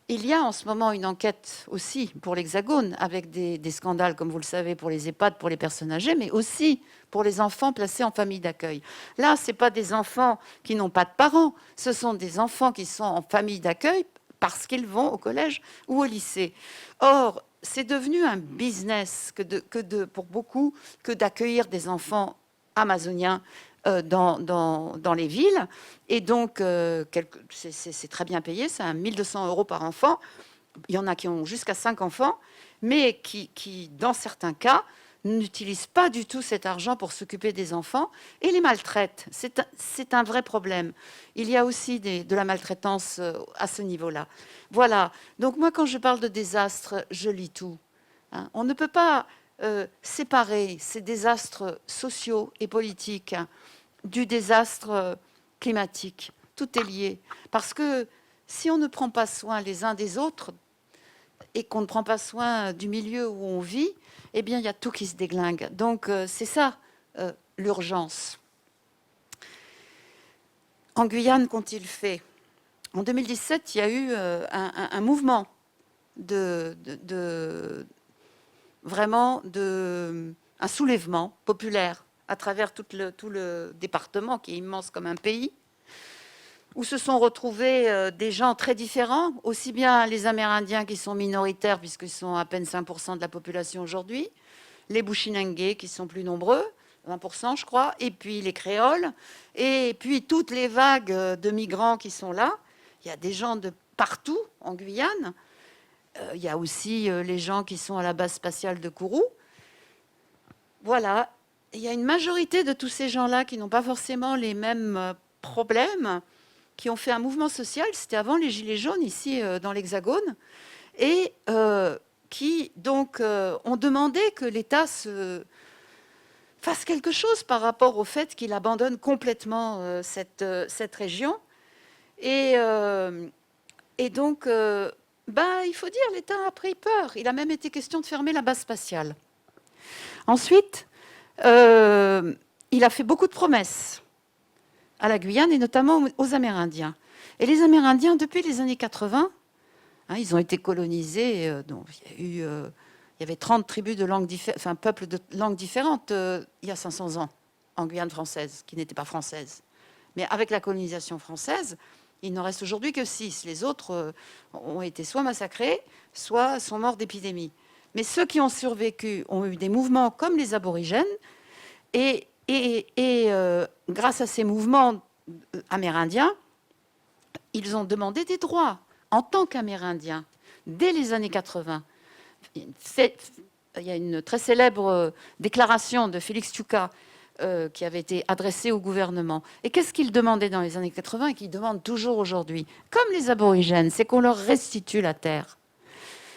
Il y a en ce moment une enquête aussi pour l'Hexagone, avec des scandales, comme vous le savez, pour les EHPAD, pour les personnes âgées, mais aussi pour les enfants placés en famille d'accueil. Là, ce n'est pas des enfants qui n'ont pas de parents, ce sont des enfants qui sont en famille d'accueil parce qu'ils vont au collège ou au lycée. Or, c'est devenu un business pour beaucoup que d'accueillir des enfants amazoniens dans les villes. Et donc, c'est très bien payé, c'est 1 200 € par enfant. Il y en a qui ont jusqu'à 5 enfants, mais qui dans certains cas, n'utilisent pas du tout cet argent pour s'occuper des enfants et les maltraitent. C'est un vrai problème. Il y a aussi de la maltraitance à ce niveau-là. Voilà. Donc moi, quand je parle de désastre, je lis tout. Hein. On ne peut pas séparer ces désastres sociaux et politiques du désastre climatique. Tout est lié. Parce que si on ne prend pas soin les uns des autres et qu'on ne prend pas soin du milieu où on vit, eh bien, il y a tout qui se déglingue. Donc, c'est ça, l'urgence. En Guyane, qu'ont-ils fait? En 2017, il y a eu un mouvement un soulèvement populaire à travers tout le département, qui est immense comme un pays, où se sont retrouvés des gens très différents, aussi bien les Amérindiens qui sont minoritaires, puisqu'ils sont à peine 5% de la population aujourd'hui, les Bushinangés qui sont plus nombreux, 20% je crois, et puis les Créoles, et puis toutes les vagues de migrants qui sont là. Il y a des gens de partout en Guyane. Il y a aussi les gens qui sont à la base spatiale de Kourou. Voilà, il y a une majorité de tous ces gens-là qui n'ont pas forcément les mêmes problèmes, qui ont fait un mouvement social, c'était avant les Gilets jaunes ici dans l'Hexagone, et qui donc ont demandé que l'État fasse quelque chose par rapport au fait qu'il abandonne complètement cette région. Et donc, il faut dire, l'État a pris peur. Il a même été question de fermer la base spatiale. Ensuite, il a fait beaucoup de promesses à la Guyane et notamment aux Amérindiens. Et les Amérindiens, depuis les années 80, ils ont été colonisés. Donc, il y avait 30 tribus de langues peuples de langues différentes il y a 500 ans en Guyane française, qui n'étaient pas françaises. Mais avec la colonisation française, il n'en reste aujourd'hui que 6. Les autres ont été soit massacrés, soit sont morts d'épidémie. Mais ceux qui ont survécu ont eu des mouvements comme les aborigènes. Et grâce à ces mouvements amérindiens, ils ont demandé des droits en tant qu'Amérindiens dès les années 80. Il y a une très célèbre déclaration de Félix Tuka qui avait été adressée au gouvernement. Et qu'est-ce qu'ils demandaient dans les années 80 et qu'ils demandent toujours aujourd'hui? Comme les aborigènes, c'est qu'on leur restitue la terre.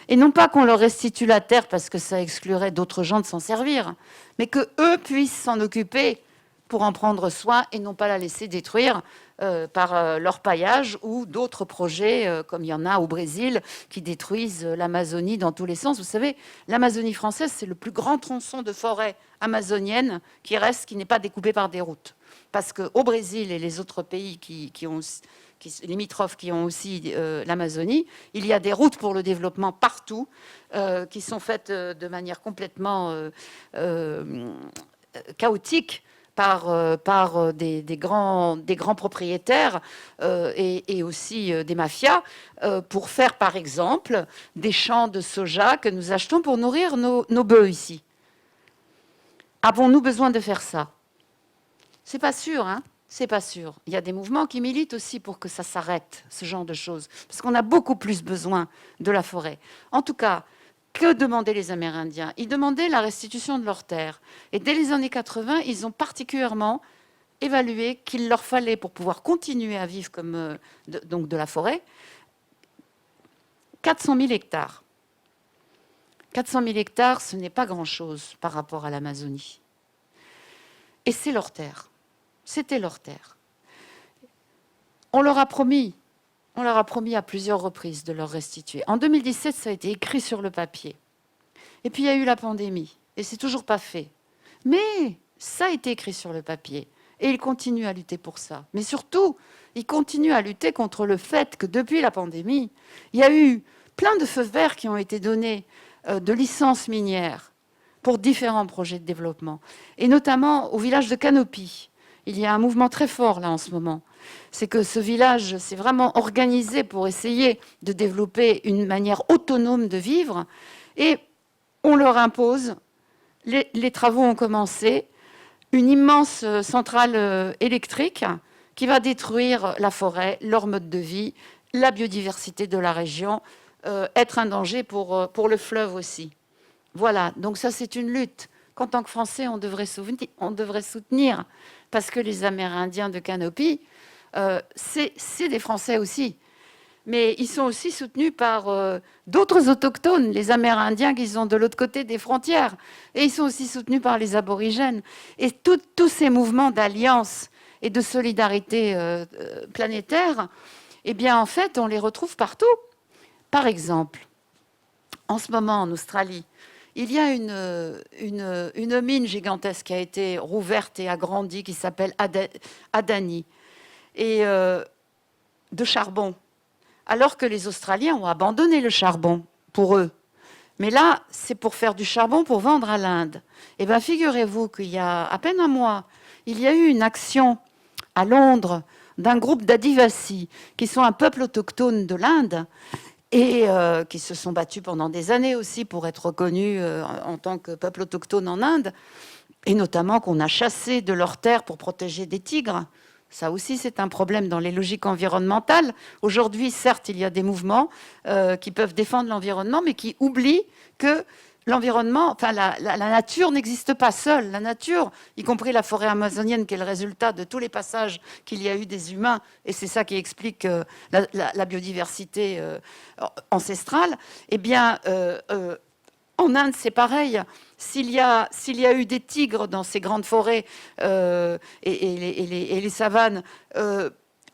Et non pas qu'on leur restitue la terre parce que ça exclurait d'autres gens de s'en servir, mais qu'eux puissent s'en occuper pour en prendre soin et non pas la laisser détruire par leur paillage ou d'autres projets, comme il y en a au Brésil, qui détruisent l'Amazonie dans tous les sens. Vous savez, l'Amazonie française, c'est le plus grand tronçon de forêt amazonienne qui reste, qui n'est pas découpé par des routes. Parce qu'au Brésil et les autres pays limitrophes qui ont aussi l'Amazonie, il y a des routes pour le développement partout, qui sont faites de manière complètement chaotique par des grands propriétaires et aussi des mafias pour faire, par exemple, des champs de soja que nous achetons pour nourrir nos bœufs ici. Avons-nous besoin de faire ça? C'est pas sûr, hein? C'est pas sûr. Il y a des mouvements qui militent aussi pour que ça s'arrête, ce genre de choses, parce qu'on a beaucoup plus besoin de la forêt. En tout cas, que demandaient les Amérindiens? Ils demandaient la restitution de leurs terres. Et dès les années 80, ils ont particulièrement évalué qu'il leur fallait, pour pouvoir continuer à vivre comme donc de la forêt, 400 000 hectares. 400 000 hectares, ce n'est pas grand-chose par rapport à l'Amazonie. Et c'est leur terre. C'était leur terre. On leur a promis à plusieurs reprises de leur restituer. En 2017, ça a été écrit sur le papier. Et puis, il y a eu la pandémie. Et c'est toujours pas fait. Mais ça a été écrit sur le papier. Et ils continuent à lutter pour ça. Mais surtout, ils continuent à lutter contre le fait que depuis la pandémie, il y a eu plein de feux verts qui ont été donnés de licences minières pour différents projets de développement. Et notamment au village de Canopy. Il y a un mouvement très fort là en ce moment. C'est que ce village s'est vraiment organisé pour essayer de développer une manière autonome de vivre. Et on leur impose, les travaux ont commencé, une immense centrale électrique qui va détruire la forêt, leur mode de vie, la biodiversité de la région, être un danger pour le fleuve aussi. Voilà, donc ça c'est une lutte qu'en tant que Français, on devrait soutenir, parce que les Amérindiens de Canopy, c'est des Français aussi. Mais ils sont aussi soutenus par d'autres autochtones, les Amérindiens qui sont de l'autre côté des frontières. Et ils sont aussi soutenus par les aborigènes. Et tous ces mouvements d'alliance et de solidarité planétaire, eh bien, en fait, on les retrouve partout. Par exemple, en ce moment, en Australie, il y a une mine gigantesque qui a été rouverte et agrandie, qui s'appelle Adani, et de charbon. Alors que les Australiens ont abandonné le charbon pour eux. Mais là, c'est pour faire du charbon pour vendre à l'Inde. Eh bien, figurez-vous qu'il y a à peine un mois, il y a eu une action à Londres d'un groupe d'Adivasi, qui sont un peuple autochtone de l'Inde, et qui se sont battus pendant des années aussi pour être reconnus en tant que peuple autochtone en Inde, et notamment qu'on a chassé de leurs terres pour protéger des tigres. Ça aussi, c'est un problème dans les logiques environnementales. Aujourd'hui, certes, il y a des mouvements qui peuvent défendre l'environnement, mais qui oublient que l'environnement, enfin la nature n'existe pas seule. La nature, y compris la forêt amazonienne, qui est le résultat de tous les passages qu'il y a eu des humains, et c'est ça qui explique la biodiversité ancestrale, eh bien, en Inde, c'est pareil. S'il y a eu des tigres dans ces grandes forêts et les savanes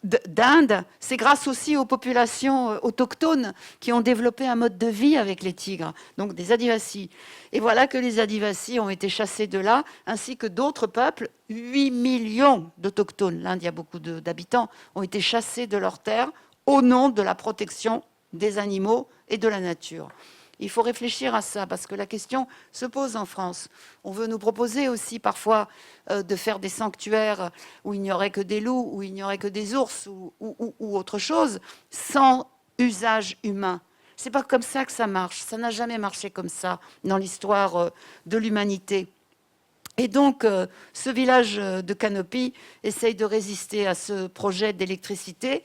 d'Inde, c'est grâce aussi aux populations autochtones qui ont développé un mode de vie avec les tigres, donc des Adivasis. Et voilà que les Adivasis ont été chassés de là, ainsi que d'autres peuples. 8 millions d'autochtones, l'Inde, il y a beaucoup d'habitants, ont été chassés de leurs terres au nom de la protection des animaux et de la nature. Il faut réfléchir à ça, parce que la question se pose en France. On veut nous proposer aussi parfois de faire des sanctuaires où il n'y aurait que des loups, où il n'y aurait que des ours ou autre chose, sans usage humain. C'est pas comme ça que ça marche. Ça n'a jamais marché comme ça dans l'histoire de l'humanité. Et donc, ce village de Canopy essaye de résister à ce projet d'électricité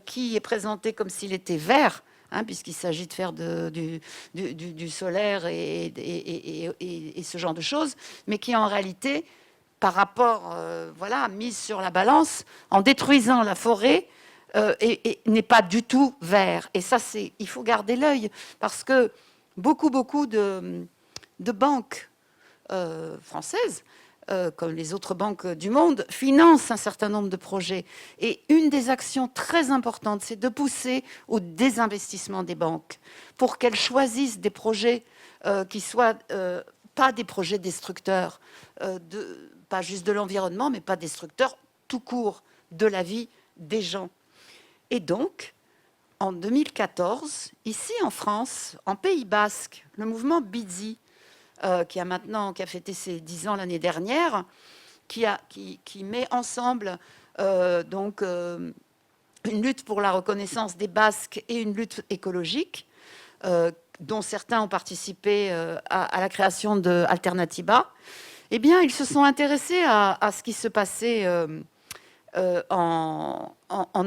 qui est présenté comme s'il était vert, puisqu'il s'agit de faire du solaire et ce genre de choses, mais qui en réalité, par rapport, mise sur la balance, en détruisant la forêt, et n'est pas du tout vert. Et ça, il faut garder l'œil, parce que beaucoup de banques françaises, comme les autres banques du monde, financent un certain nombre de projets. Et une des actions très importantes, c'est de pousser au désinvestissement des banques pour qu'elles choisissent des projets qui soient pas des projets destructeurs, pas juste de l'environnement, mais pas destructeurs tout court de la vie des gens. Et donc, en 2014, ici en France, en Pays Basque, le mouvement Bidzi, qui a fêté ses 10 ans l'année dernière, qui met ensemble une lutte pour la reconnaissance des Basques et une lutte écologique, dont certains ont participé à la création de Alternatiba. Eh bien, ils se sont intéressés à ce qui se passait en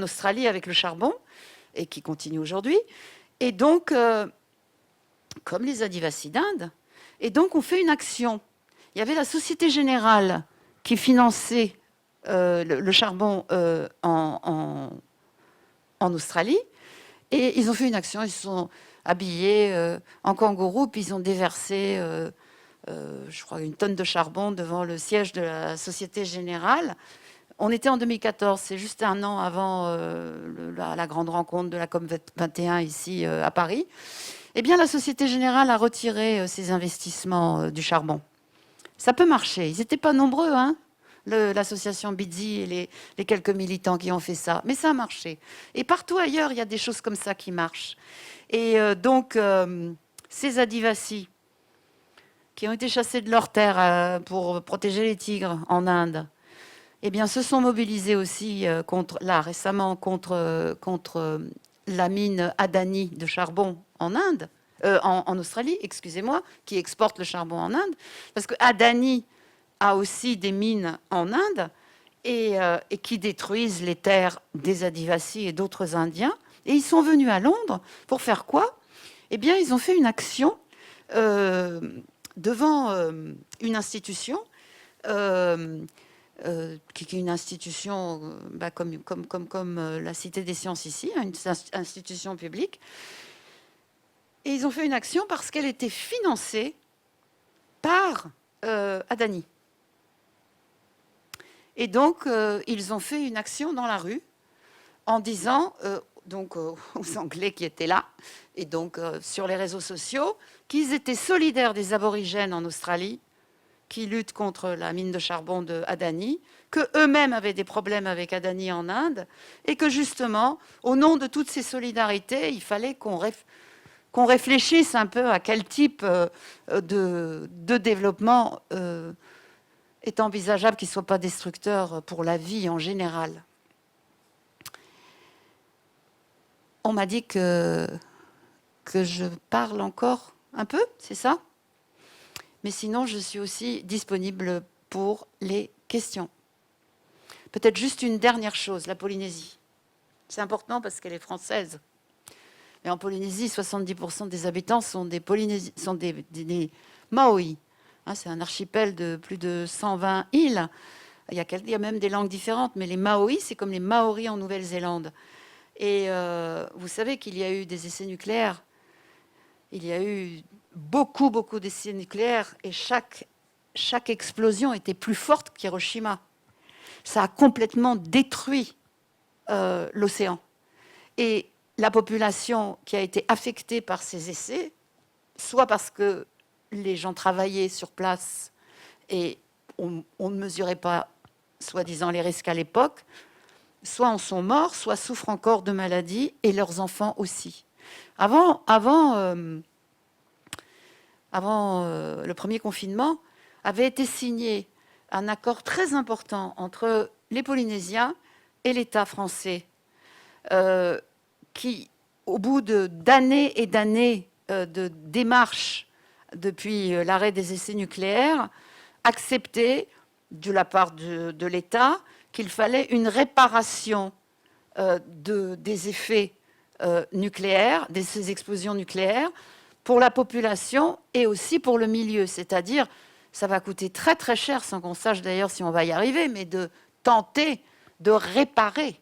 Australie avec le charbon, et qui continue aujourd'hui. Et donc, comme les Adivasis d'Inde, et donc, on fait une action. Il y avait la Société Générale qui finançait le charbon en Australie. Et ils ont fait une action. Ils se sont habillés en kangourou, puis ils ont déversé, je crois, 1 tonne de charbon devant le siège de la Société Générale. On était en 2014, c'est juste un an avant la grande rencontre de la COP21 ici à Paris. Eh bien, la Société Générale a retiré ses investissements du charbon. Ça peut marcher. Ils n'étaient pas nombreux, l'association Bidzi et les quelques militants qui ont fait ça. Mais ça a marché. Et partout ailleurs, il y a des choses comme ça qui marchent. Et donc, ces Adivasis qui ont été chassés de leurs terres pour protéger les tigres en Inde, eh bien, se sont mobilisés aussi récemment contre la mine Adani de charbon en Inde, en Australie, excusez-moi, qui exporte le charbon en Inde, parce que Adani a aussi des mines en Inde et qui détruisent les terres des Adivasis et d'autres Indiens. Et ils sont venus à Londres pour faire quoi ? Eh bien, ils ont fait une action devant une institution qui est une institution comme la Cité des Sciences ici, une institution publique. Et ils ont fait une action parce qu'elle était financée par Adani. Et donc, ils ont fait une action dans la rue en disant aux Anglais qui étaient là, et donc sur les réseaux sociaux, qu'ils étaient solidaires des aborigènes en Australie, qui luttent contre la mine de charbon de Adani, qu'eux-mêmes avaient des problèmes avec Adani en Inde, et que justement, au nom de toutes ces solidarités, il fallait qu'on réfléchisse un peu à quel type de développement est envisageable, qui ne soit pas destructeur pour la vie en général. On m'a dit que je parle encore un peu, c'est ça? Mais sinon, je suis aussi disponible pour les questions. Peut-être juste une dernière chose, la Polynésie. C'est important parce qu'elle est française. Mais en Polynésie, 70% des habitants sont des Maoris. Hein, c'est un archipel de plus de 120 îles. Il y a même des langues différentes, mais les Maoris, c'est comme les Maoris en Nouvelle-Zélande. Et vous savez qu'il y a eu des essais nucléaires. Il y a eu beaucoup d'essais nucléaires et chaque explosion était plus forte qu'Hiroshima. Ça a complètement détruit l'océan. Et la population qui a été affectée par ces essais, soit parce que les gens travaillaient sur place et on ne mesurait pas, soi-disant, les risques à l'époque, soit en sont morts, soit souffrent encore de maladies, et leurs enfants aussi. Avant le premier confinement, avait été signé un accord très important entre les Polynésiens et l'État français, qui, au bout d'années et d'années de démarches depuis l'arrêt des essais nucléaires, acceptait de la part de l'État qu'il fallait une réparation des effets nucléaires, de ces explosions nucléaires, pour la population et aussi pour le milieu. C'est-à-dire, ça va coûter très très cher, sans qu'on sache d'ailleurs si on va y arriver, mais de tenter de réparer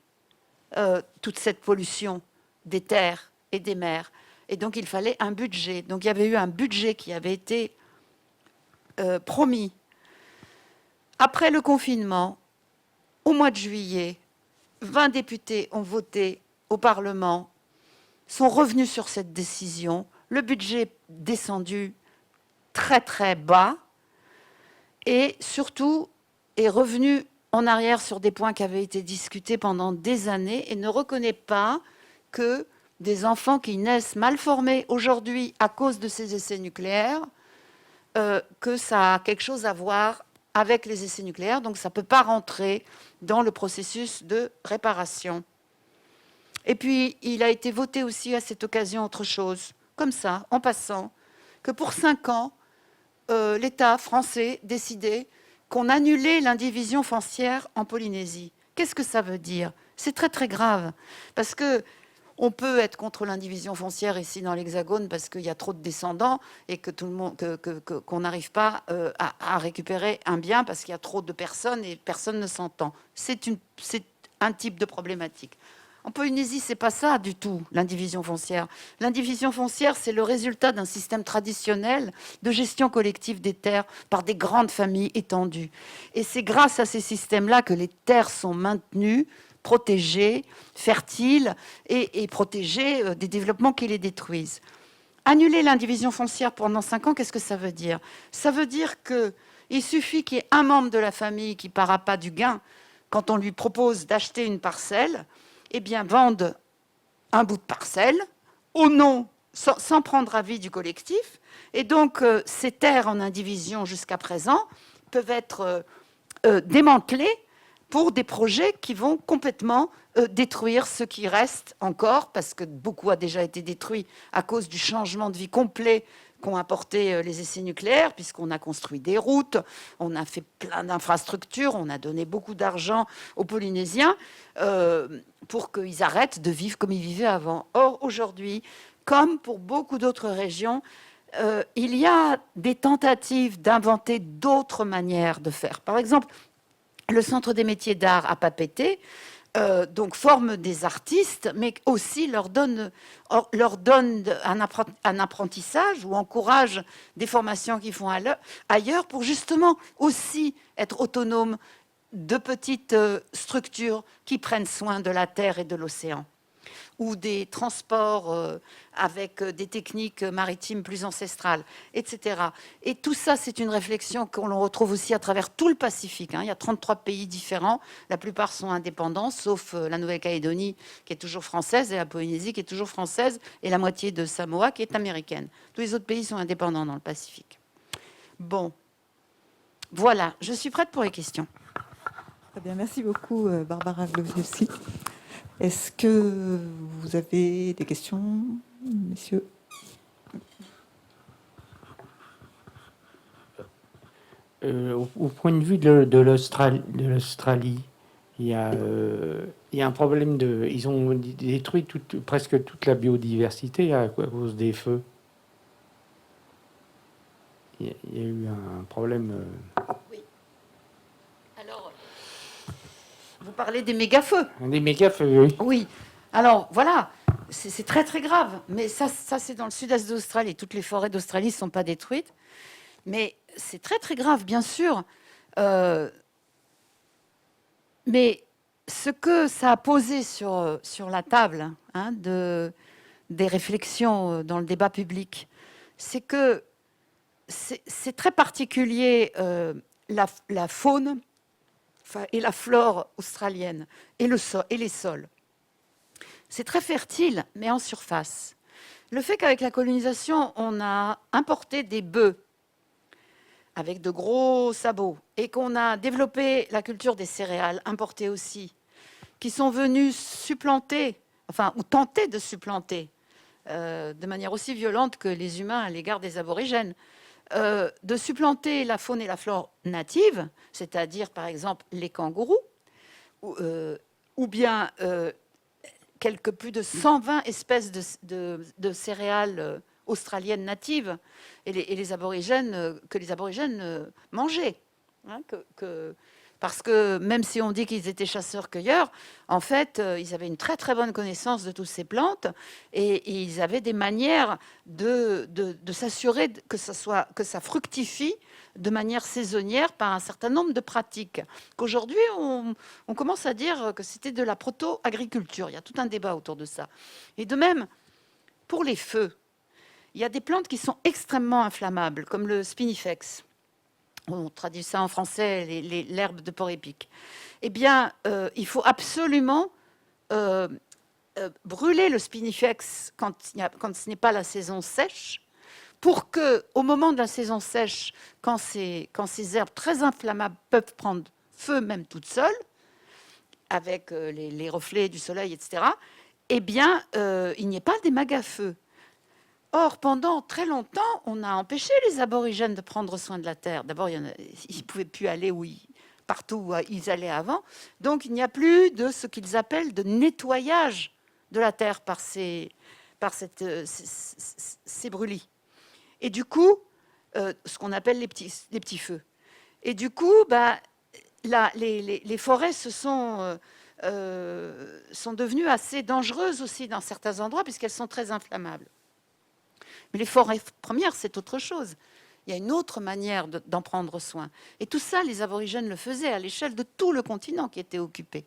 toute cette pollution des terres et des mers. Et donc, il fallait un budget. Donc, il y avait eu un budget qui avait été promis. Après le confinement, au mois de juillet, 20 députés ont voté au Parlement, sont revenus sur cette décision. Le budget est descendu très très bas et surtout est revenu en arrière sur des points qui avaient été discutés pendant des années et ne reconnaît pas que des enfants qui naissent mal formés aujourd'hui à cause de ces essais nucléaires, que ça a quelque chose à voir avec les essais nucléaires, donc ça ne peut pas rentrer dans le processus de réparation. Et puis, il a été voté aussi à cette occasion autre chose, comme ça, en passant, que pour 5 ans, l'État français décidait qu'on annulait l'indivision foncière en Polynésie. Qu'est-ce que ça veut dire? C'est très très grave, parce que on peut être contre l'indivision foncière ici dans l'Hexagone parce qu'il y a trop de descendants et que tout le monde, qu'on n'arrive pas à récupérer un bien parce qu'il y a trop de personnes et personne ne s'entend. C'est un type de problématique. En Polynésie, c'est pas ça du tout, l'indivision foncière. L'indivision foncière, c'est le résultat d'un système traditionnel de gestion collective des terres par des grandes familles étendues. Et c'est grâce à ces systèmes-là que les terres sont maintenues, protégées, fertiles et protégées des développements qui les détruisent. Annuler l'indivision foncière pendant 5 ans, qu'est-ce que ça veut dire? Ça veut dire qu'il suffit qu'il y ait un membre de la famille qui part à pas du gain quand on lui propose d'acheter une parcelle, eh bien, vende un bout de parcelle au nom, sans prendre avis du collectif. Et donc, ces terres en indivision jusqu'à présent peuvent être démantelées pour des projets qui vont complètement détruire ce qui reste encore, parce que beaucoup a déjà été détruit à cause du changement de vie complet qu'ont apporté les essais nucléaires, puisqu'on a construit des routes, on a fait plein d'infrastructures, on a donné beaucoup d'argent aux Polynésiens pour qu'ils arrêtent de vivre comme ils vivaient avant. Or, aujourd'hui, comme pour beaucoup d'autres régions, il y a des tentatives d'inventer d'autres manières de faire. Par exemple, le Centre des métiers d'art à Papeete donc forme des artistes, mais aussi leur donne un apprentissage ou encourage des formations qu'ils font ailleurs pour justement aussi être autonomes de petites structures qui prennent soin de la terre et de l'océan, ou des transports avec des techniques maritimes plus ancestrales, etc. Et tout ça, c'est une réflexion qu'on retrouve aussi à travers tout le Pacifique. Il y a 33 pays différents, la plupart sont indépendants, sauf la Nouvelle-Calédonie, qui est toujours française, et la Polynésie, qui est toujours française, et la moitié de Samoa, qui est américaine. Tous les autres pays sont indépendants dans le Pacifique. Bon, voilà, je suis prête pour les questions. Très bien, merci beaucoup Barbara Gloviossi. Est-ce que vous avez des questions, messieurs? Au point de vue de l'Australie, il y a un problème ils ont détruit presque toute la biodiversité à cause des feux. Il y a eu un problème. Oui. Alors, vous parlez des méga-feux. Des méga-feux, oui. Oui. Alors, voilà, c'est très, très grave. Mais ça c'est dans le sud-est d'Australie. Toutes les forêts d'Australie ne sont pas détruites. Mais c'est très, très grave, bien sûr. Mais ce que ça a posé sur la table des réflexions dans le débat public, c'est que c'est très particulier, la faune et la flore australienne et les sols. C'est très fertile, mais en surface. Le fait qu'avec la colonisation, on a importé des bœufs avec de gros sabots et qu'on a développé la culture des céréales importées aussi, qui sont venus supplanter, ou tenter de supplanter, de manière aussi violente que les humains à l'égard des aborigènes, de supplanter la faune et la flore native, c'est-à-dire par exemple les kangourous, ou bien plus de 120 espèces de céréales australiennes natives et les aborigènes que les aborigènes mangeaient. Parce que même si on dit qu'ils étaient chasseurs-cueilleurs, en fait, ils avaient une très très bonne connaissance de toutes ces plantes et ils avaient des manières de s'assurer que ça fructifie de manière saisonnière par un certain nombre de pratiques. Qu'aujourd'hui, on commence à dire que c'était de la proto-agriculture. Il y a tout un débat autour de ça. Et de même, pour les feux, il y a des plantes qui sont extrêmement inflammables, comme le spinifex. On traduit ça en français, l'herbe de porc-épic. Eh bien, il faut absolument brûler le spinifex quand ce n'est pas la saison sèche, pour que, au moment de la saison sèche, quand ces herbes très inflammables peuvent prendre feu même toutes seules, avec les reflets du soleil, etc., eh bien, il n'y ait pas des magas-feux. Or, pendant très longtemps, on a empêché les aborigènes de prendre soin de la terre. D'abord, ils ne pouvaient plus aller partout où ils allaient avant. Donc, il n'y a plus de ce qu'ils appellent de nettoyage de la terre par ces brûlis. Et du coup, ce qu'on appelle les petits feux. Et du coup, les forêts sont devenues assez dangereuses aussi dans certains endroits, puisqu'elles sont très inflammables. Mais les forêts premières, c'est autre chose. Il y a une autre manière d'en prendre soin. Et tout ça, les aborigènes le faisaient à l'échelle de tout le continent qui était occupé.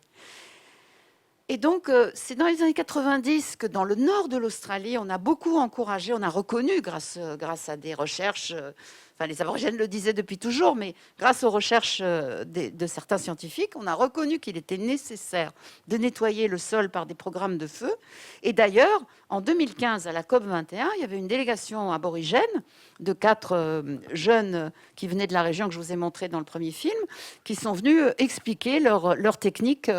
Et donc, c'est dans les années 90 que dans le nord de l'Australie, on a beaucoup encouragé, on a reconnu, grâce à des recherches, les aborigènes le disaient depuis toujours, mais grâce aux recherches de certains scientifiques, on a reconnu qu'il était nécessaire de nettoyer le sol par des programmes de feu. Et d'ailleurs, en 2015, à la COP21, il y avait une délégation aborigène de 4 jeunes qui venaient de la région que je vous ai montré dans le premier film, qui sont venus expliquer leur technique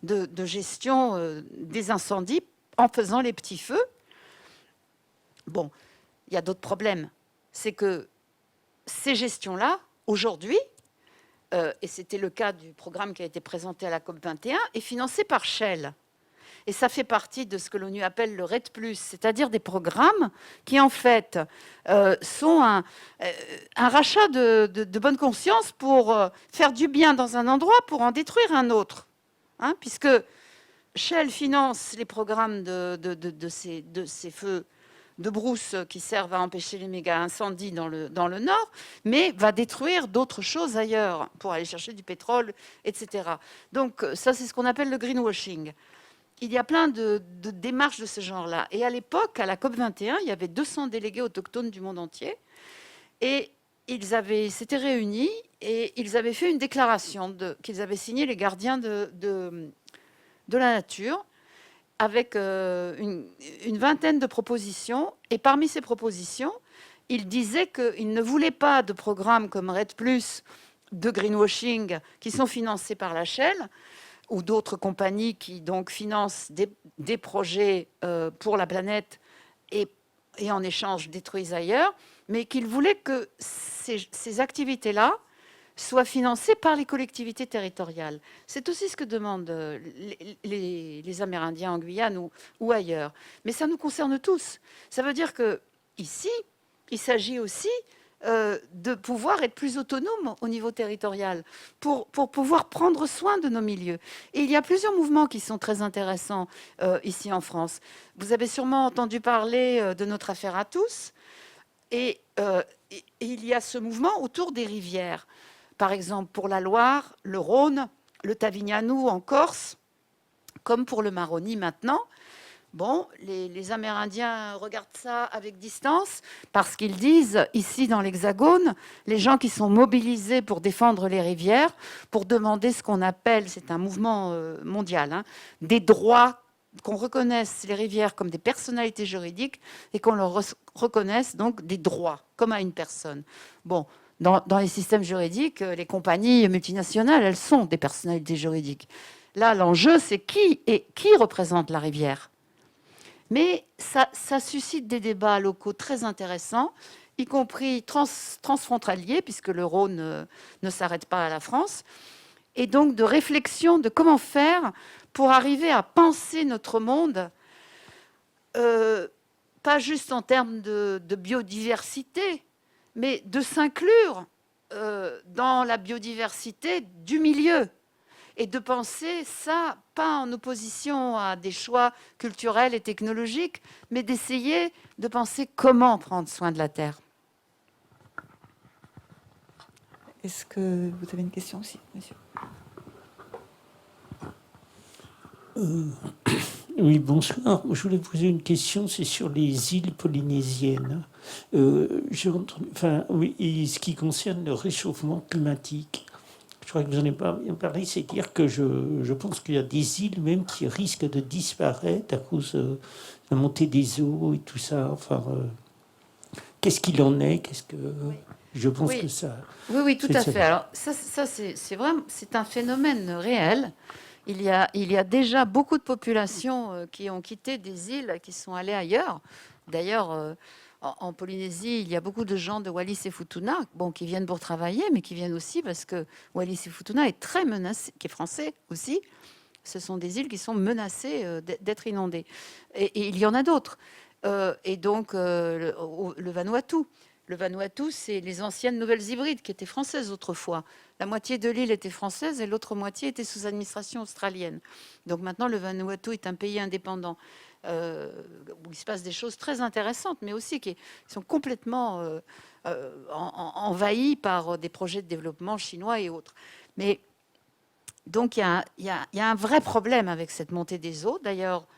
de gestion des incendies en faisant les petits feux. Bon, il y a d'autres problèmes. C'est que ces gestions-là, aujourd'hui, et c'était le cas du programme qui a été présenté à la COP21, est financé par Shell. Et ça fait partie de ce que l'ONU appelle le RED+, c'est-à-dire des programmes qui, en fait, sont un rachat de bonne conscience pour faire du bien dans un endroit pour en détruire un autre. Hein, puisque Shell finance les programmes de ces feux de brousse qui servent à empêcher les méga-incendies dans le nord, mais va détruire d'autres choses ailleurs pour aller chercher du pétrole, etc. Donc ça, c'est ce qu'on appelle le greenwashing. Il y a plein de démarches de ce genre-là. Et à l'époque, à la COP21, il y avait 200 délégués autochtones du monde entier. Et ils s'étaient réunis et ils avaient fait une déclaration qu'ils avaient signée, les gardiens de la nature, avec une vingtaine de propositions. Et parmi ces propositions, ils disaient qu'ils ne voulaient pas de programmes comme RED+, de greenwashing, qui sont financés par la Shell, ou d'autres compagnies qui donc financent des projets pour la planète et en échange détruisent ailleurs, mais qu'ils voulaient que ces activités-là soient financées par les collectivités territoriales. C'est aussi ce que demandent les Amérindiens en Guyane ou ailleurs. Mais ça nous concerne tous. Ça veut dire qu'ici, il s'agit aussi de pouvoir être plus autonome au niveau territorial pour pouvoir prendre soin de nos milieux. Et il y a plusieurs mouvements qui sont très intéressants ici en France. Vous avez sûrement entendu parler de notre affaire à tous. Et il y a ce mouvement autour des rivières. Par exemple, pour la Loire, le Rhône, le Tavignano en Corse, comme pour le Maroni maintenant. Bon, les Amérindiens regardent ça avec distance parce qu'ils disent, ici dans l'Hexagone, les gens qui sont mobilisés pour défendre les rivières, pour demander ce qu'on appelle, c'est un mouvement mondial, hein, des droits, qu'on reconnaisse les rivières comme des personnalités juridiques et qu'on leur reconnaisse donc des droits, comme à une personne. Bon, dans les systèmes juridiques, les compagnies multinationales, elles sont des personnalités juridiques. Là, l'enjeu, c'est qui représente la rivière. Mais ça suscite des débats locaux très intéressants, y compris transfrontaliers, puisque le Rhône ne s'arrête pas à la France, et donc de réflexion de comment faire pour arriver à penser notre monde, pas juste en termes de biodiversité, mais de s'inclure dans la biodiversité du milieu. Et de penser ça, pas en opposition à des choix culturels et technologiques, mais d'essayer de penser comment prendre soin de la Terre. Est-ce que vous avez une question aussi, monsieur ? Oui, bonsoir. Je voulais poser une question, c'est sur les îles polynésiennes. Oui, ce qui concerne le réchauffement climatique. Je crois que vous n'en avez pas bien parlé, c'est dire que je pense qu'il y a des îles même qui risquent de disparaître à cause de la montée des eaux et tout ça. Enfin, qu'est-ce qu'il en est ? Oui. Je pense Oui. que ça... Oui, tout à fait. Alors, ça c'est vraiment, c'est un phénomène réel. Il y a déjà beaucoup de populations qui ont quitté des îles, qui sont allées ailleurs. D'ailleurs, en Polynésie, il y a beaucoup de gens de Wallis et Futuna, qui viennent pour travailler, mais qui viennent aussi parce que Wallis et Futuna est très menacé, qui est français aussi. Ce sont des îles qui sont menacées d'être inondées. Et il y en a d'autres. Et donc, le Vanuatu. Le Vanuatu, c'est les anciennes Nouvelles-Hébrides qui étaient françaises autrefois. La moitié de l'île était française et l'autre moitié était sous administration australienne. Donc maintenant, le Vanuatu est un pays indépendant où il se passe des choses très intéressantes, mais aussi qui sont complètement envahis par des projets de développement chinois et autres. Mais donc, il y a un vrai problème avec cette montée des eaux. D'ailleurs,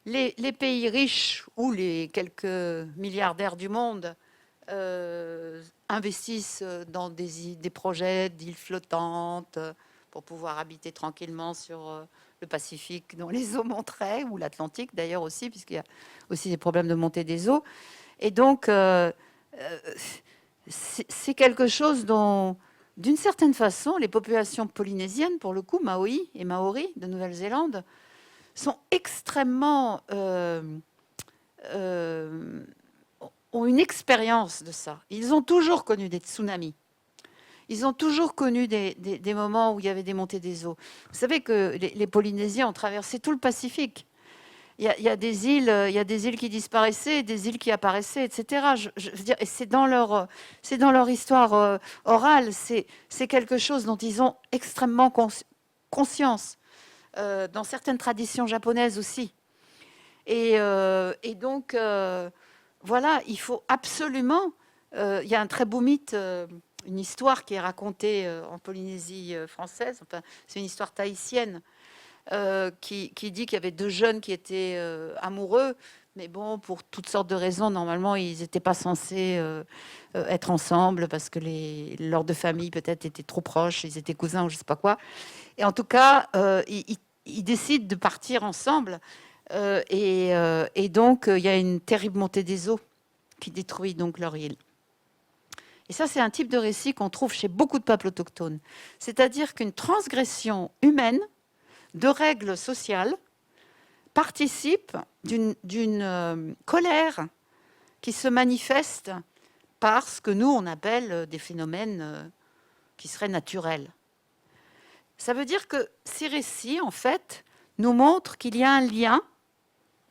les pays riches ou les quelques milliardaires du monde investissent dans des projets d'îles flottantes pour pouvoir habiter tranquillement sur le Pacifique, dont les eaux monteraient, ou l'Atlantique d'ailleurs aussi, puisqu'il y a aussi des problèmes de montée des eaux. Et donc, c'est quelque chose dont, d'une certaine façon, les populations polynésiennes, pour le coup, Maori et Maori de Nouvelle-Zélande, sont extrêmement... ont une expérience de ça. Ils ont toujours connu des tsunamis. Ils ont toujours connu des moments où il y avait des montées des eaux. Vous savez que les Polynésiens ont traversé tout le Pacifique. Il y a des îles qui disparaissaient, des îles qui apparaissaient, etc. Je veux dire, et c'est dans leur histoire orale. C'est quelque chose dont ils ont extrêmement conscience. Dans certaines traditions japonaises aussi. Et donc, voilà, il faut absolument... Il y a un très beau mythe, une histoire qui est racontée en Polynésie française, enfin, c'est une histoire tahitienne, qui dit qu'il y avait deux jeunes qui étaient amoureux, mais bon, pour toutes sortes de raisons, normalement, ils n'étaient pas censés être ensemble parce que leurs deux familles peut-être étaient trop proches, ils étaient cousins ou je ne sais pas quoi. Et en tout cas, ils décident de partir ensemble. Et donc, il y a une terrible montée des eaux qui détruit donc leur île. Et ça, c'est un type de récit qu'on trouve chez beaucoup de peuples autochtones. C'est-à-dire qu'une transgression humaine de règles sociales participe d'une colère qui se manifeste par ce que nous, on appelle des phénomènes qui seraient naturels. Ça veut dire que ces récits, en fait, nous montrent qu'il y a un lien,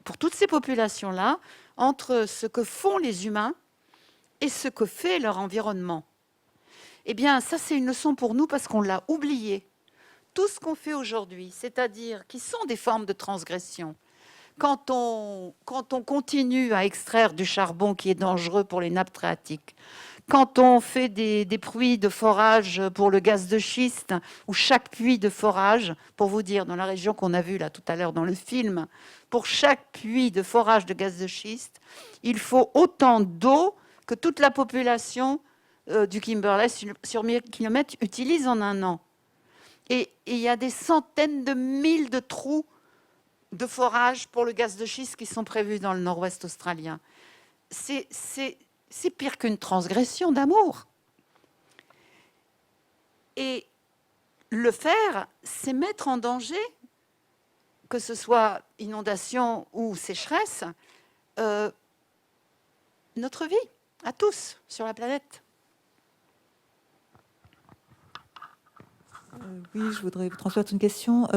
pour toutes ces populations-là, entre ce que font les humains et ce que fait leur environnement. Eh bien, ça, c'est une leçon pour nous parce qu'on l'a oublié. Tout ce qu'on fait aujourd'hui, c'est-à-dire qui sont des formes de transgression, quand on continue à extraire du charbon qui est dangereux pour les nappes phréatiques, quand on fait des puits de forage pour le gaz de schiste, ou chaque puits de forage, pour vous dire, dans la région qu'on a vue là tout à l'heure dans le film, pour chaque puits de forage de gaz de schiste, il faut autant d'eau que toute la population du Kimberley sur 1000 km utilise en un an. Et il y a des centaines de milles de trous de forage pour le gaz de schiste qui sont prévus dans le nord-ouest australien. C'est pire qu'une transgression d'amour. Et le faire, c'est mettre en danger, que ce soit inondation ou sécheresse, notre vie, à tous, sur la planète. Oui, je voudrais vous transmettre une question.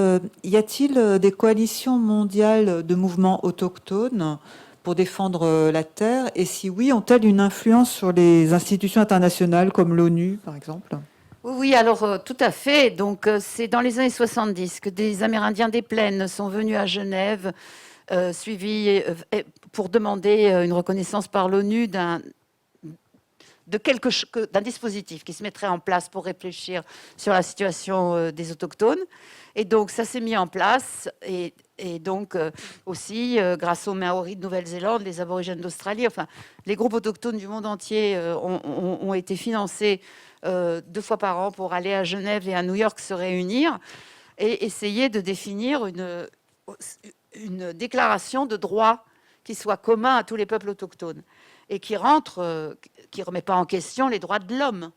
Y a-t-il des coalitions mondiales de mouvements autochtones pour défendre la terre? Et si oui, ont-elles une influence sur les institutions internationales comme l'ONU, par exemple? Oui, alors tout à fait. Donc, c'est dans les années 70 que des Amérindiens des plaines sont venus à Genève, suivis pour demander une reconnaissance par l'ONU d'un dispositif qui se mettrait en place pour réfléchir sur la situation des autochtones. Et donc, ça s'est mis en place. Et donc, aussi, grâce aux Maoris de Nouvelle-Zélande, les aborigènes d'Australie, enfin, les groupes autochtones du monde entier ont été financés 2 fois par an pour aller à Genève et à New York se réunir et essayer de définir une déclaration de droit qui soit commun à tous les peuples autochtones et qui remet pas en question les droits de l'homme.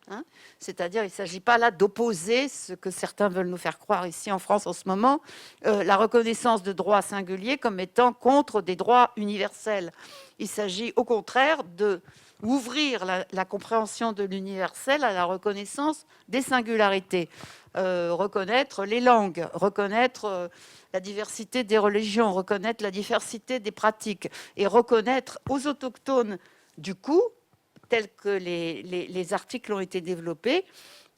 Hein, c'est-à-dire, il ne s'agit pas là d'opposer ce que certains veulent nous faire croire ici en France en ce moment, la reconnaissance de droits singuliers comme étant contre des droits universels. Il s'agit au contraire d'ouvrir la compréhension de l'universel à la reconnaissance des singularités, reconnaître les langues, reconnaître la diversité des religions, reconnaître la diversité des pratiques et reconnaître aux autochtones du coup, tels que les articles ont été développés,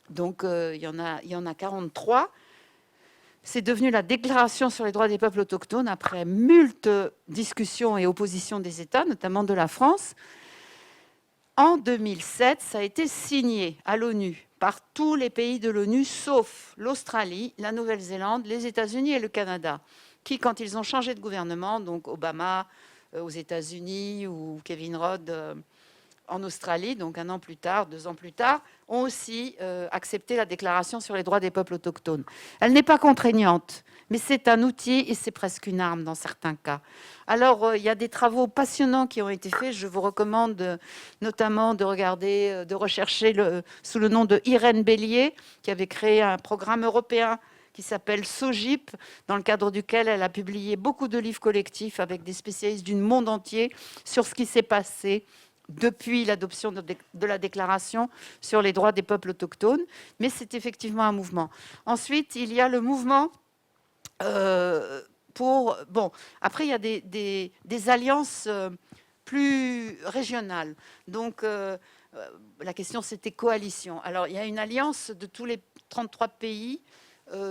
donc il y en a 43. C'est devenu la Déclaration sur les droits des peuples autochtones après moult discussions et oppositions des États, notamment de la France. En 2007, ça a été signé à l'ONU par tous les pays de l'ONU, sauf l'Australie, la Nouvelle-Zélande, les États-Unis et le Canada, qui, quand ils ont changé de gouvernement, donc Obama aux États-Unis ou Kevin Rudd en Australie, donc 1 an plus tard, 2 ans plus tard, ont aussi accepté la Déclaration sur les droits des peuples autochtones. Elle n'est pas contraignante, mais c'est un outil et c'est presque une arme dans certains cas. Alors, il y a des travaux passionnants qui ont été faits. Je vous recommande notamment de regarder, de rechercher sous le nom de Irène Bélier, qui avait créé un programme européen qui s'appelle SOGIP, dans le cadre duquel elle a publié beaucoup de livres collectifs avec des spécialistes du monde entier sur ce qui s'est passé depuis l'adoption de la déclaration sur les droits des peuples autochtones, mais c'est effectivement un mouvement. Ensuite, il y a le mouvement après, il y a des alliances plus régionales. Donc, la question, c'était coalition. Alors, il y a une alliance de tous les 33 pays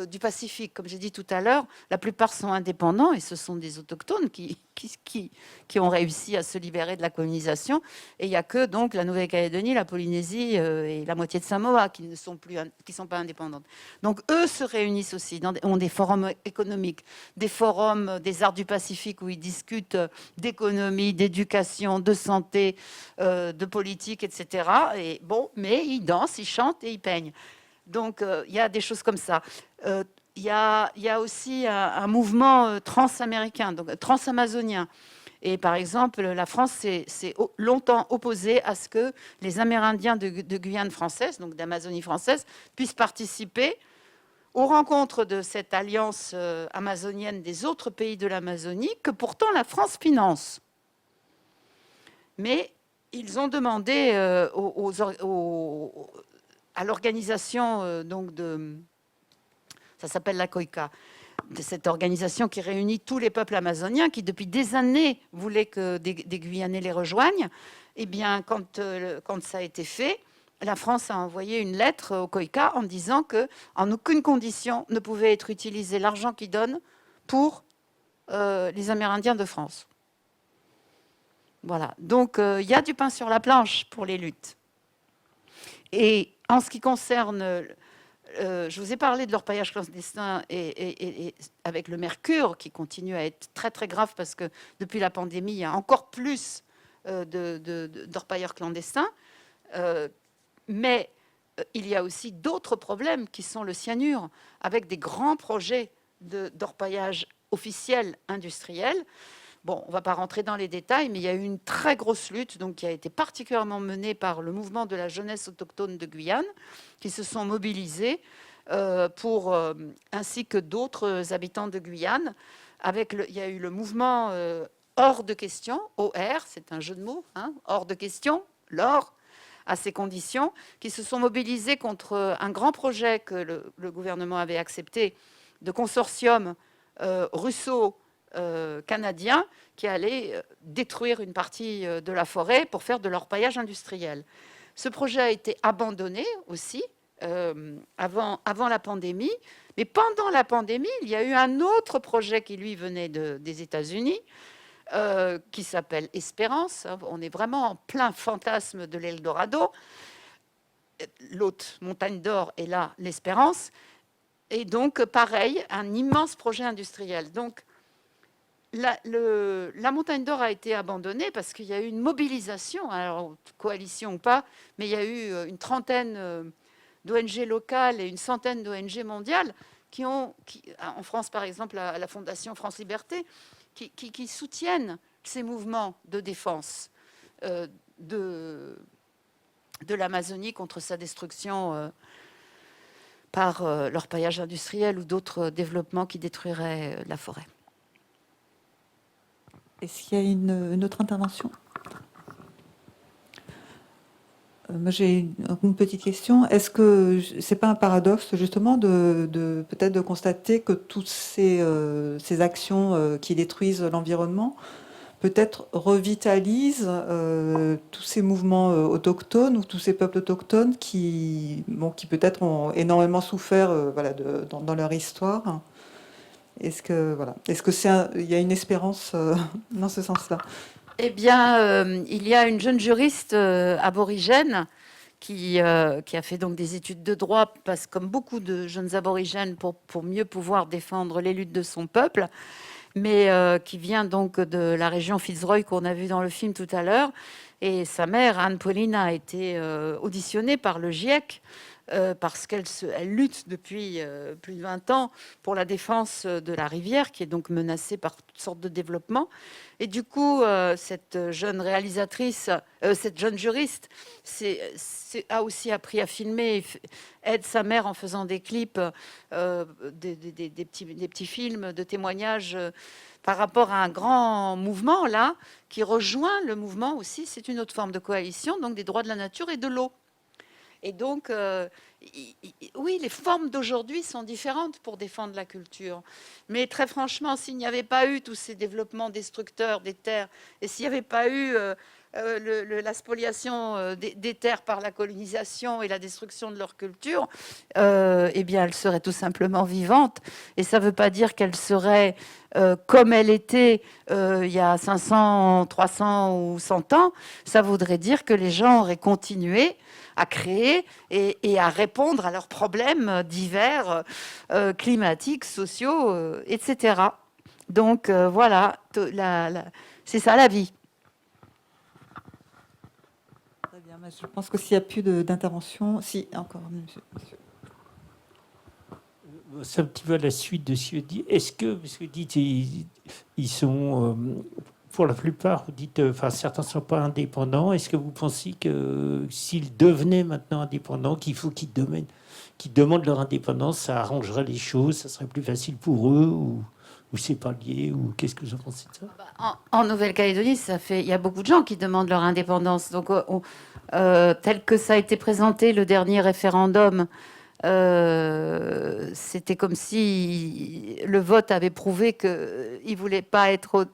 du Pacifique. Comme j'ai dit tout à l'heure, la plupart sont indépendants et ce sont des autochtones qui ont réussi à se libérer de la colonisation. Et il n'y a que donc la Nouvelle-Calédonie, la Polynésie et la moitié de Samoa qui ne sont pas indépendantes. Donc eux se réunissent aussi, ont des forums économiques, des forums des arts du Pacifique où ils discutent d'économie, d'éducation, de santé, de politique, etc. Et bon, mais ils dansent, ils chantent et ils peignent. Donc, il y a des choses comme ça. Il y a aussi un mouvement transaméricain, donc transamazonien. Et par exemple, la France s'est longtemps opposée à ce que les Amérindiens de Guyane française, donc d'Amazonie française, puissent participer aux rencontres de cette alliance amazonienne des autres pays de l'Amazonie, que pourtant la France finance. Mais ils ont demandé à l'organisation ça s'appelle la COICA, de cette organisation qui réunit tous les peuples amazoniens, qui depuis des années voulaient que des Guyanais les rejoignent. Eh bien, quand ça a été fait, la France a envoyé une lettre au COICA en disant que en aucune condition ne pouvait être utilisé l'argent qu'ils donnent pour les Amérindiens de France. Voilà. Donc, il y a du pain sur la planche pour les luttes. Et en ce qui concerne, je vous ai parlé de l'orpaillage clandestin et avec le mercure qui continue à être très très grave parce que depuis la pandémie, il y a encore plus d'orpailleurs clandestins. Mais il y a aussi d'autres problèmes qui sont le cyanure, avec des grands projets d'orpaillage officiel industriel. Bon, on ne va pas rentrer dans les détails, mais il y a eu une très grosse lutte qui a été particulièrement menée par le mouvement de la jeunesse autochtone de Guyane, qui se sont mobilisés ainsi que d'autres habitants de Guyane. Il y a eu le mouvement hors de question, OR, c'est un jeu de mots, hors de question, l'or, à ces conditions, qui se sont mobilisés contre un grand projet que le gouvernement avait accepté de consortium russo-canadien qui allait détruire une partie de la forêt pour faire de l'orpaillage industriel. Ce projet a été abandonné aussi avant la pandémie, mais pendant la pandémie, il y a eu un autre projet qui, lui, venait des États-Unis, qui s'appelle Espérance. On est vraiment en plein fantasme de l'Eldorado. L'autre montagne d'or est là, l'Espérance. Et donc, pareil, un immense projet industriel. Donc, la montagne d'or a été abandonnée parce qu'il y a eu une mobilisation, alors coalition ou pas, mais il y a eu une trentaine d'ONG locales et une centaine d'ONG mondiales en France, par exemple, la Fondation France Liberté, qui soutiennent ces mouvements de défense de l'Amazonie contre sa destruction par l'orpaillage industriel ou d'autres développements qui détruiraient la forêt. Est-ce qu'il y a une autre intervention ? Moi, j'ai une petite question. Est-ce que c'est pas un paradoxe justement peut-être de constater que toutes ces actions qui détruisent l'environnement peut-être revitalisent tous ces mouvements autochtones ou tous ces peuples autochtones qui peut-être ont énormément souffert dans leur histoire. Est-ce que il y a une espérance dans ce sens-là ? Eh bien, il y a une jeune juriste aborigène qui a fait donc des études de droit, comme beaucoup de jeunes aborigènes, pour mieux pouvoir défendre les luttes de son peuple, mais qui vient donc de la région Fitzroy qu'on a vu dans le film tout à l'heure. Et sa mère, Anne Paulina, a été auditionnée par le GIEC parce elle lutte depuis plus de 20 ans pour la défense de la rivière, qui est donc menacée par toutes sortes de développements. Et du coup, cette jeune réalisatrice, cette jeune juriste, a aussi appris à filmer, aide sa mère en faisant des clips, des petits films de témoignages par rapport à un grand mouvement, là, qui rejoint le mouvement aussi. C'est une autre forme de coalition, donc des droits de la nature et de l'eau. Et donc, oui, les formes d'aujourd'hui sont différentes pour défendre la culture. Mais très franchement, s'il n'y avait pas eu tous ces développements destructeurs des terres, et s'il n'y avait pas eu la spoliation des terres par la colonisation et la destruction de leur culture, eh bien, elles seraient tout simplement vivantes. Et ça ne veut pas dire qu'elles seraient comme elles étaient il y a 500, 300 ou 100 ans. Ça voudrait dire que les gens auraient continué à créer et à répondre à leurs problèmes divers, climatiques, sociaux, etc. Donc voilà, c'est ça la vie. Très bien, je pense que s'il n'y a plus d'intervention, si, encore, monsieur. C'est un petit peu à la suite de ce que dit. Est-ce que, parce que vous dites, ils sont, pour la plupart, vous dites, enfin, certains ne sont pas indépendants. Est-ce que vous pensez que s'ils devenaient maintenant indépendants, qu'il faut qu'ils demandent leur indépendance, ça arrangerait les choses, ça serait plus facile pour eux, ou c'est pas lié, ou qu'est-ce que vous en pensez de ça? En Nouvelle-Calédonie, il y a beaucoup de gens qui demandent leur indépendance. Donc, tel que ça a été présenté, le dernier référendum, c'était comme si le vote avait prouvé qu'ils ne voulaient pas être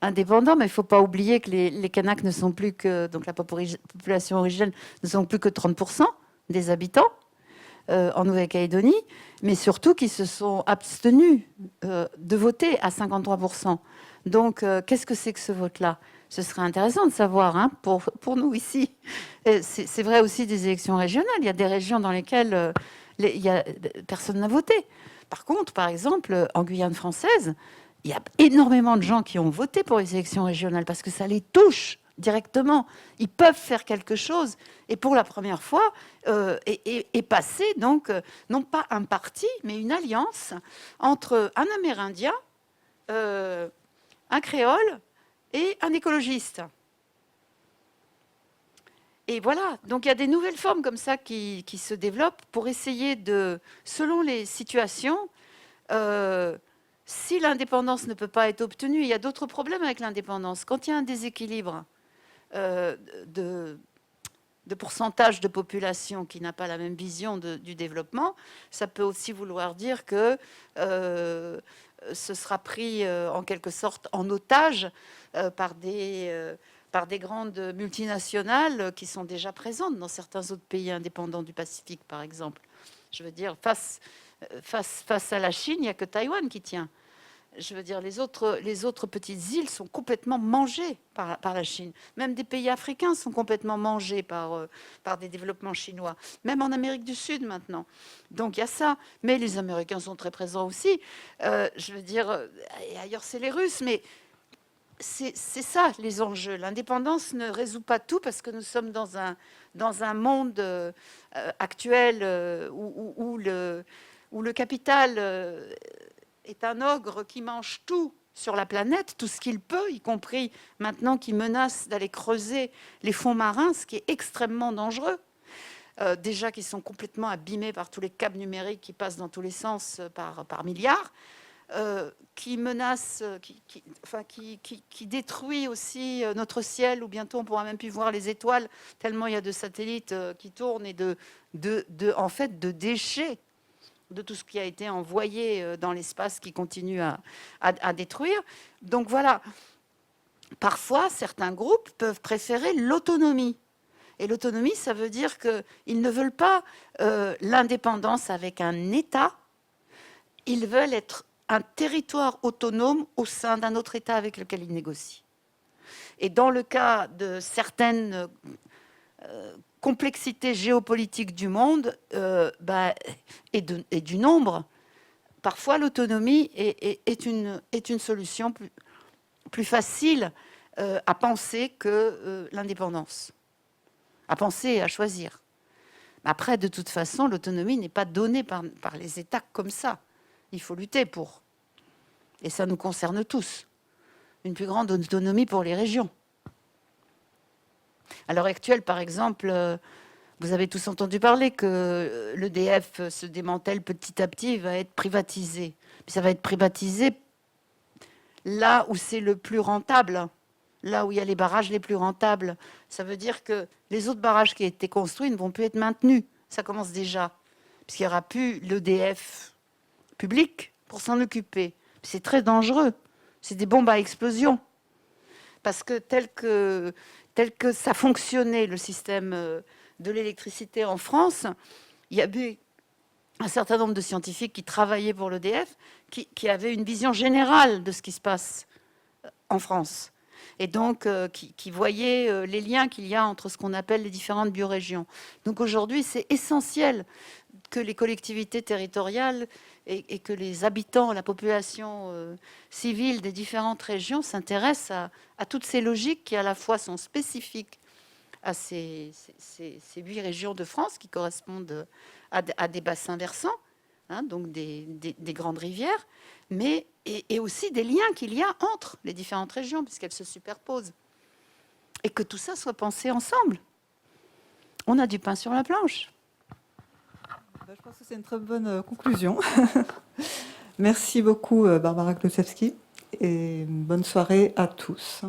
indépendants, mais il ne faut pas oublier que les Kanaks ne sont plus que, donc la population originaire ne sont plus que 30% des habitants en Nouvelle-Calédonie, mais surtout qu'ils se sont abstenus de voter à 53%. Donc, qu'est-ce que c'est que ce vote-là? Ce serait intéressant de savoir, hein, pour nous ici. C'est vrai aussi des élections régionales. Il y a des régions dans lesquelles personne n'a voté. Par contre, par exemple, en Guyane française, il y a énormément de gens qui ont voté pour les élections régionales parce que ça les touche directement. Ils peuvent faire quelque chose. Et pour la première fois, est passé, donc, non pas un parti, mais une alliance entre un Amérindien, un créole et un écologiste. Et voilà, donc il y a des nouvelles formes comme ça qui se développent pour essayer de, selon les situations, si l'indépendance ne peut pas être obtenue, il y a d'autres problèmes avec l'indépendance. Quand il y a un déséquilibre de pourcentage de population qui n'a pas la même vision du développement, ça peut aussi vouloir dire que ce sera pris en quelque sorte en otage par des grandes multinationales qui sont déjà présentes dans certains autres pays indépendants du Pacifique, par exemple. Je veux dire, face à la Chine, il n'y a que Taïwan qui tient. Je veux dire, les autres petites îles sont complètement mangées par la Chine. Même des pays africains sont complètement mangés par des développements chinois. Même en Amérique du Sud maintenant. Donc il y a ça. Mais les Américains sont très présents aussi. Je veux dire, et ailleurs c'est les Russes. Mais c'est ça les enjeux. L'indépendance ne résout pas tout parce que nous sommes dans un monde actuel où le capital est un ogre qui mange tout sur la planète, tout ce qu'il peut, y compris maintenant qu'il menace d'aller creuser les fonds marins, ce qui est extrêmement dangereux. Déjà qu'ils sont complètement abîmés par tous les câbles numériques qui passent dans tous les sens par milliards. Qui menace, qui détruit aussi notre ciel, où bientôt on pourra même plus voir les étoiles, tellement il y a de satellites qui tournent et en fait, de déchets, de tout ce qui a été envoyé dans l'espace qui continue à détruire. Donc voilà, parfois, certains groupes peuvent préférer l'autonomie. Et l'autonomie, ça veut dire qu'ils ne veulent pas l'indépendance avec un État, ils veulent être un territoire autonome au sein d'un autre État avec lequel ils négocient. Et dans le cas de certaines complexités géopolitiques du monde et du nombre, parfois l'autonomie est une solution plus facile à penser que l'indépendance, à penser et à choisir. Après, de toute façon, l'autonomie n'est pas donnée par les États comme ça. Il faut lutter pour. Et ça nous concerne tous. Une plus grande autonomie pour les régions. À l'heure actuelle, par exemple, vous avez tous entendu parler que l'EDF se démantèle petit à petit et va être privatisé. Puis ça va être privatisé là où c'est le plus rentable, là où il y a les barrages les plus rentables. Ça veut dire que les autres barrages qui ont été construits ne vont plus être maintenus. Ça commence déjà. Puisqu'il n'y aura plus l'EDF public pour s'en occuper. C'est très dangereux. C'est des bombes à explosion. Parce que tel que ça fonctionnait, le système de l'électricité en France, il y avait un certain nombre de scientifiques qui travaillaient pour l'EDF, qui avaient une vision générale de ce qui se passe en France. Et donc, qui voyaient les liens qu'il y a entre ce qu'on appelle les différentes biorégions. Donc aujourd'hui, c'est essentiel que les collectivités territoriales et que les habitants, la population civile des différentes régions s'intéressent à toutes ces logiques qui à la fois sont spécifiques à ces 8 régions de France qui correspondent à des bassins versants, hein, donc des grandes rivières, mais et aussi des liens qu'il y a entre les différentes régions, puisqu'elles se superposent. Et que tout ça soit pensé ensemble. On a du pain sur la planche. Je pense que c'est une très bonne conclusion. Merci beaucoup, Barbara Glusewski, et bonne soirée à tous.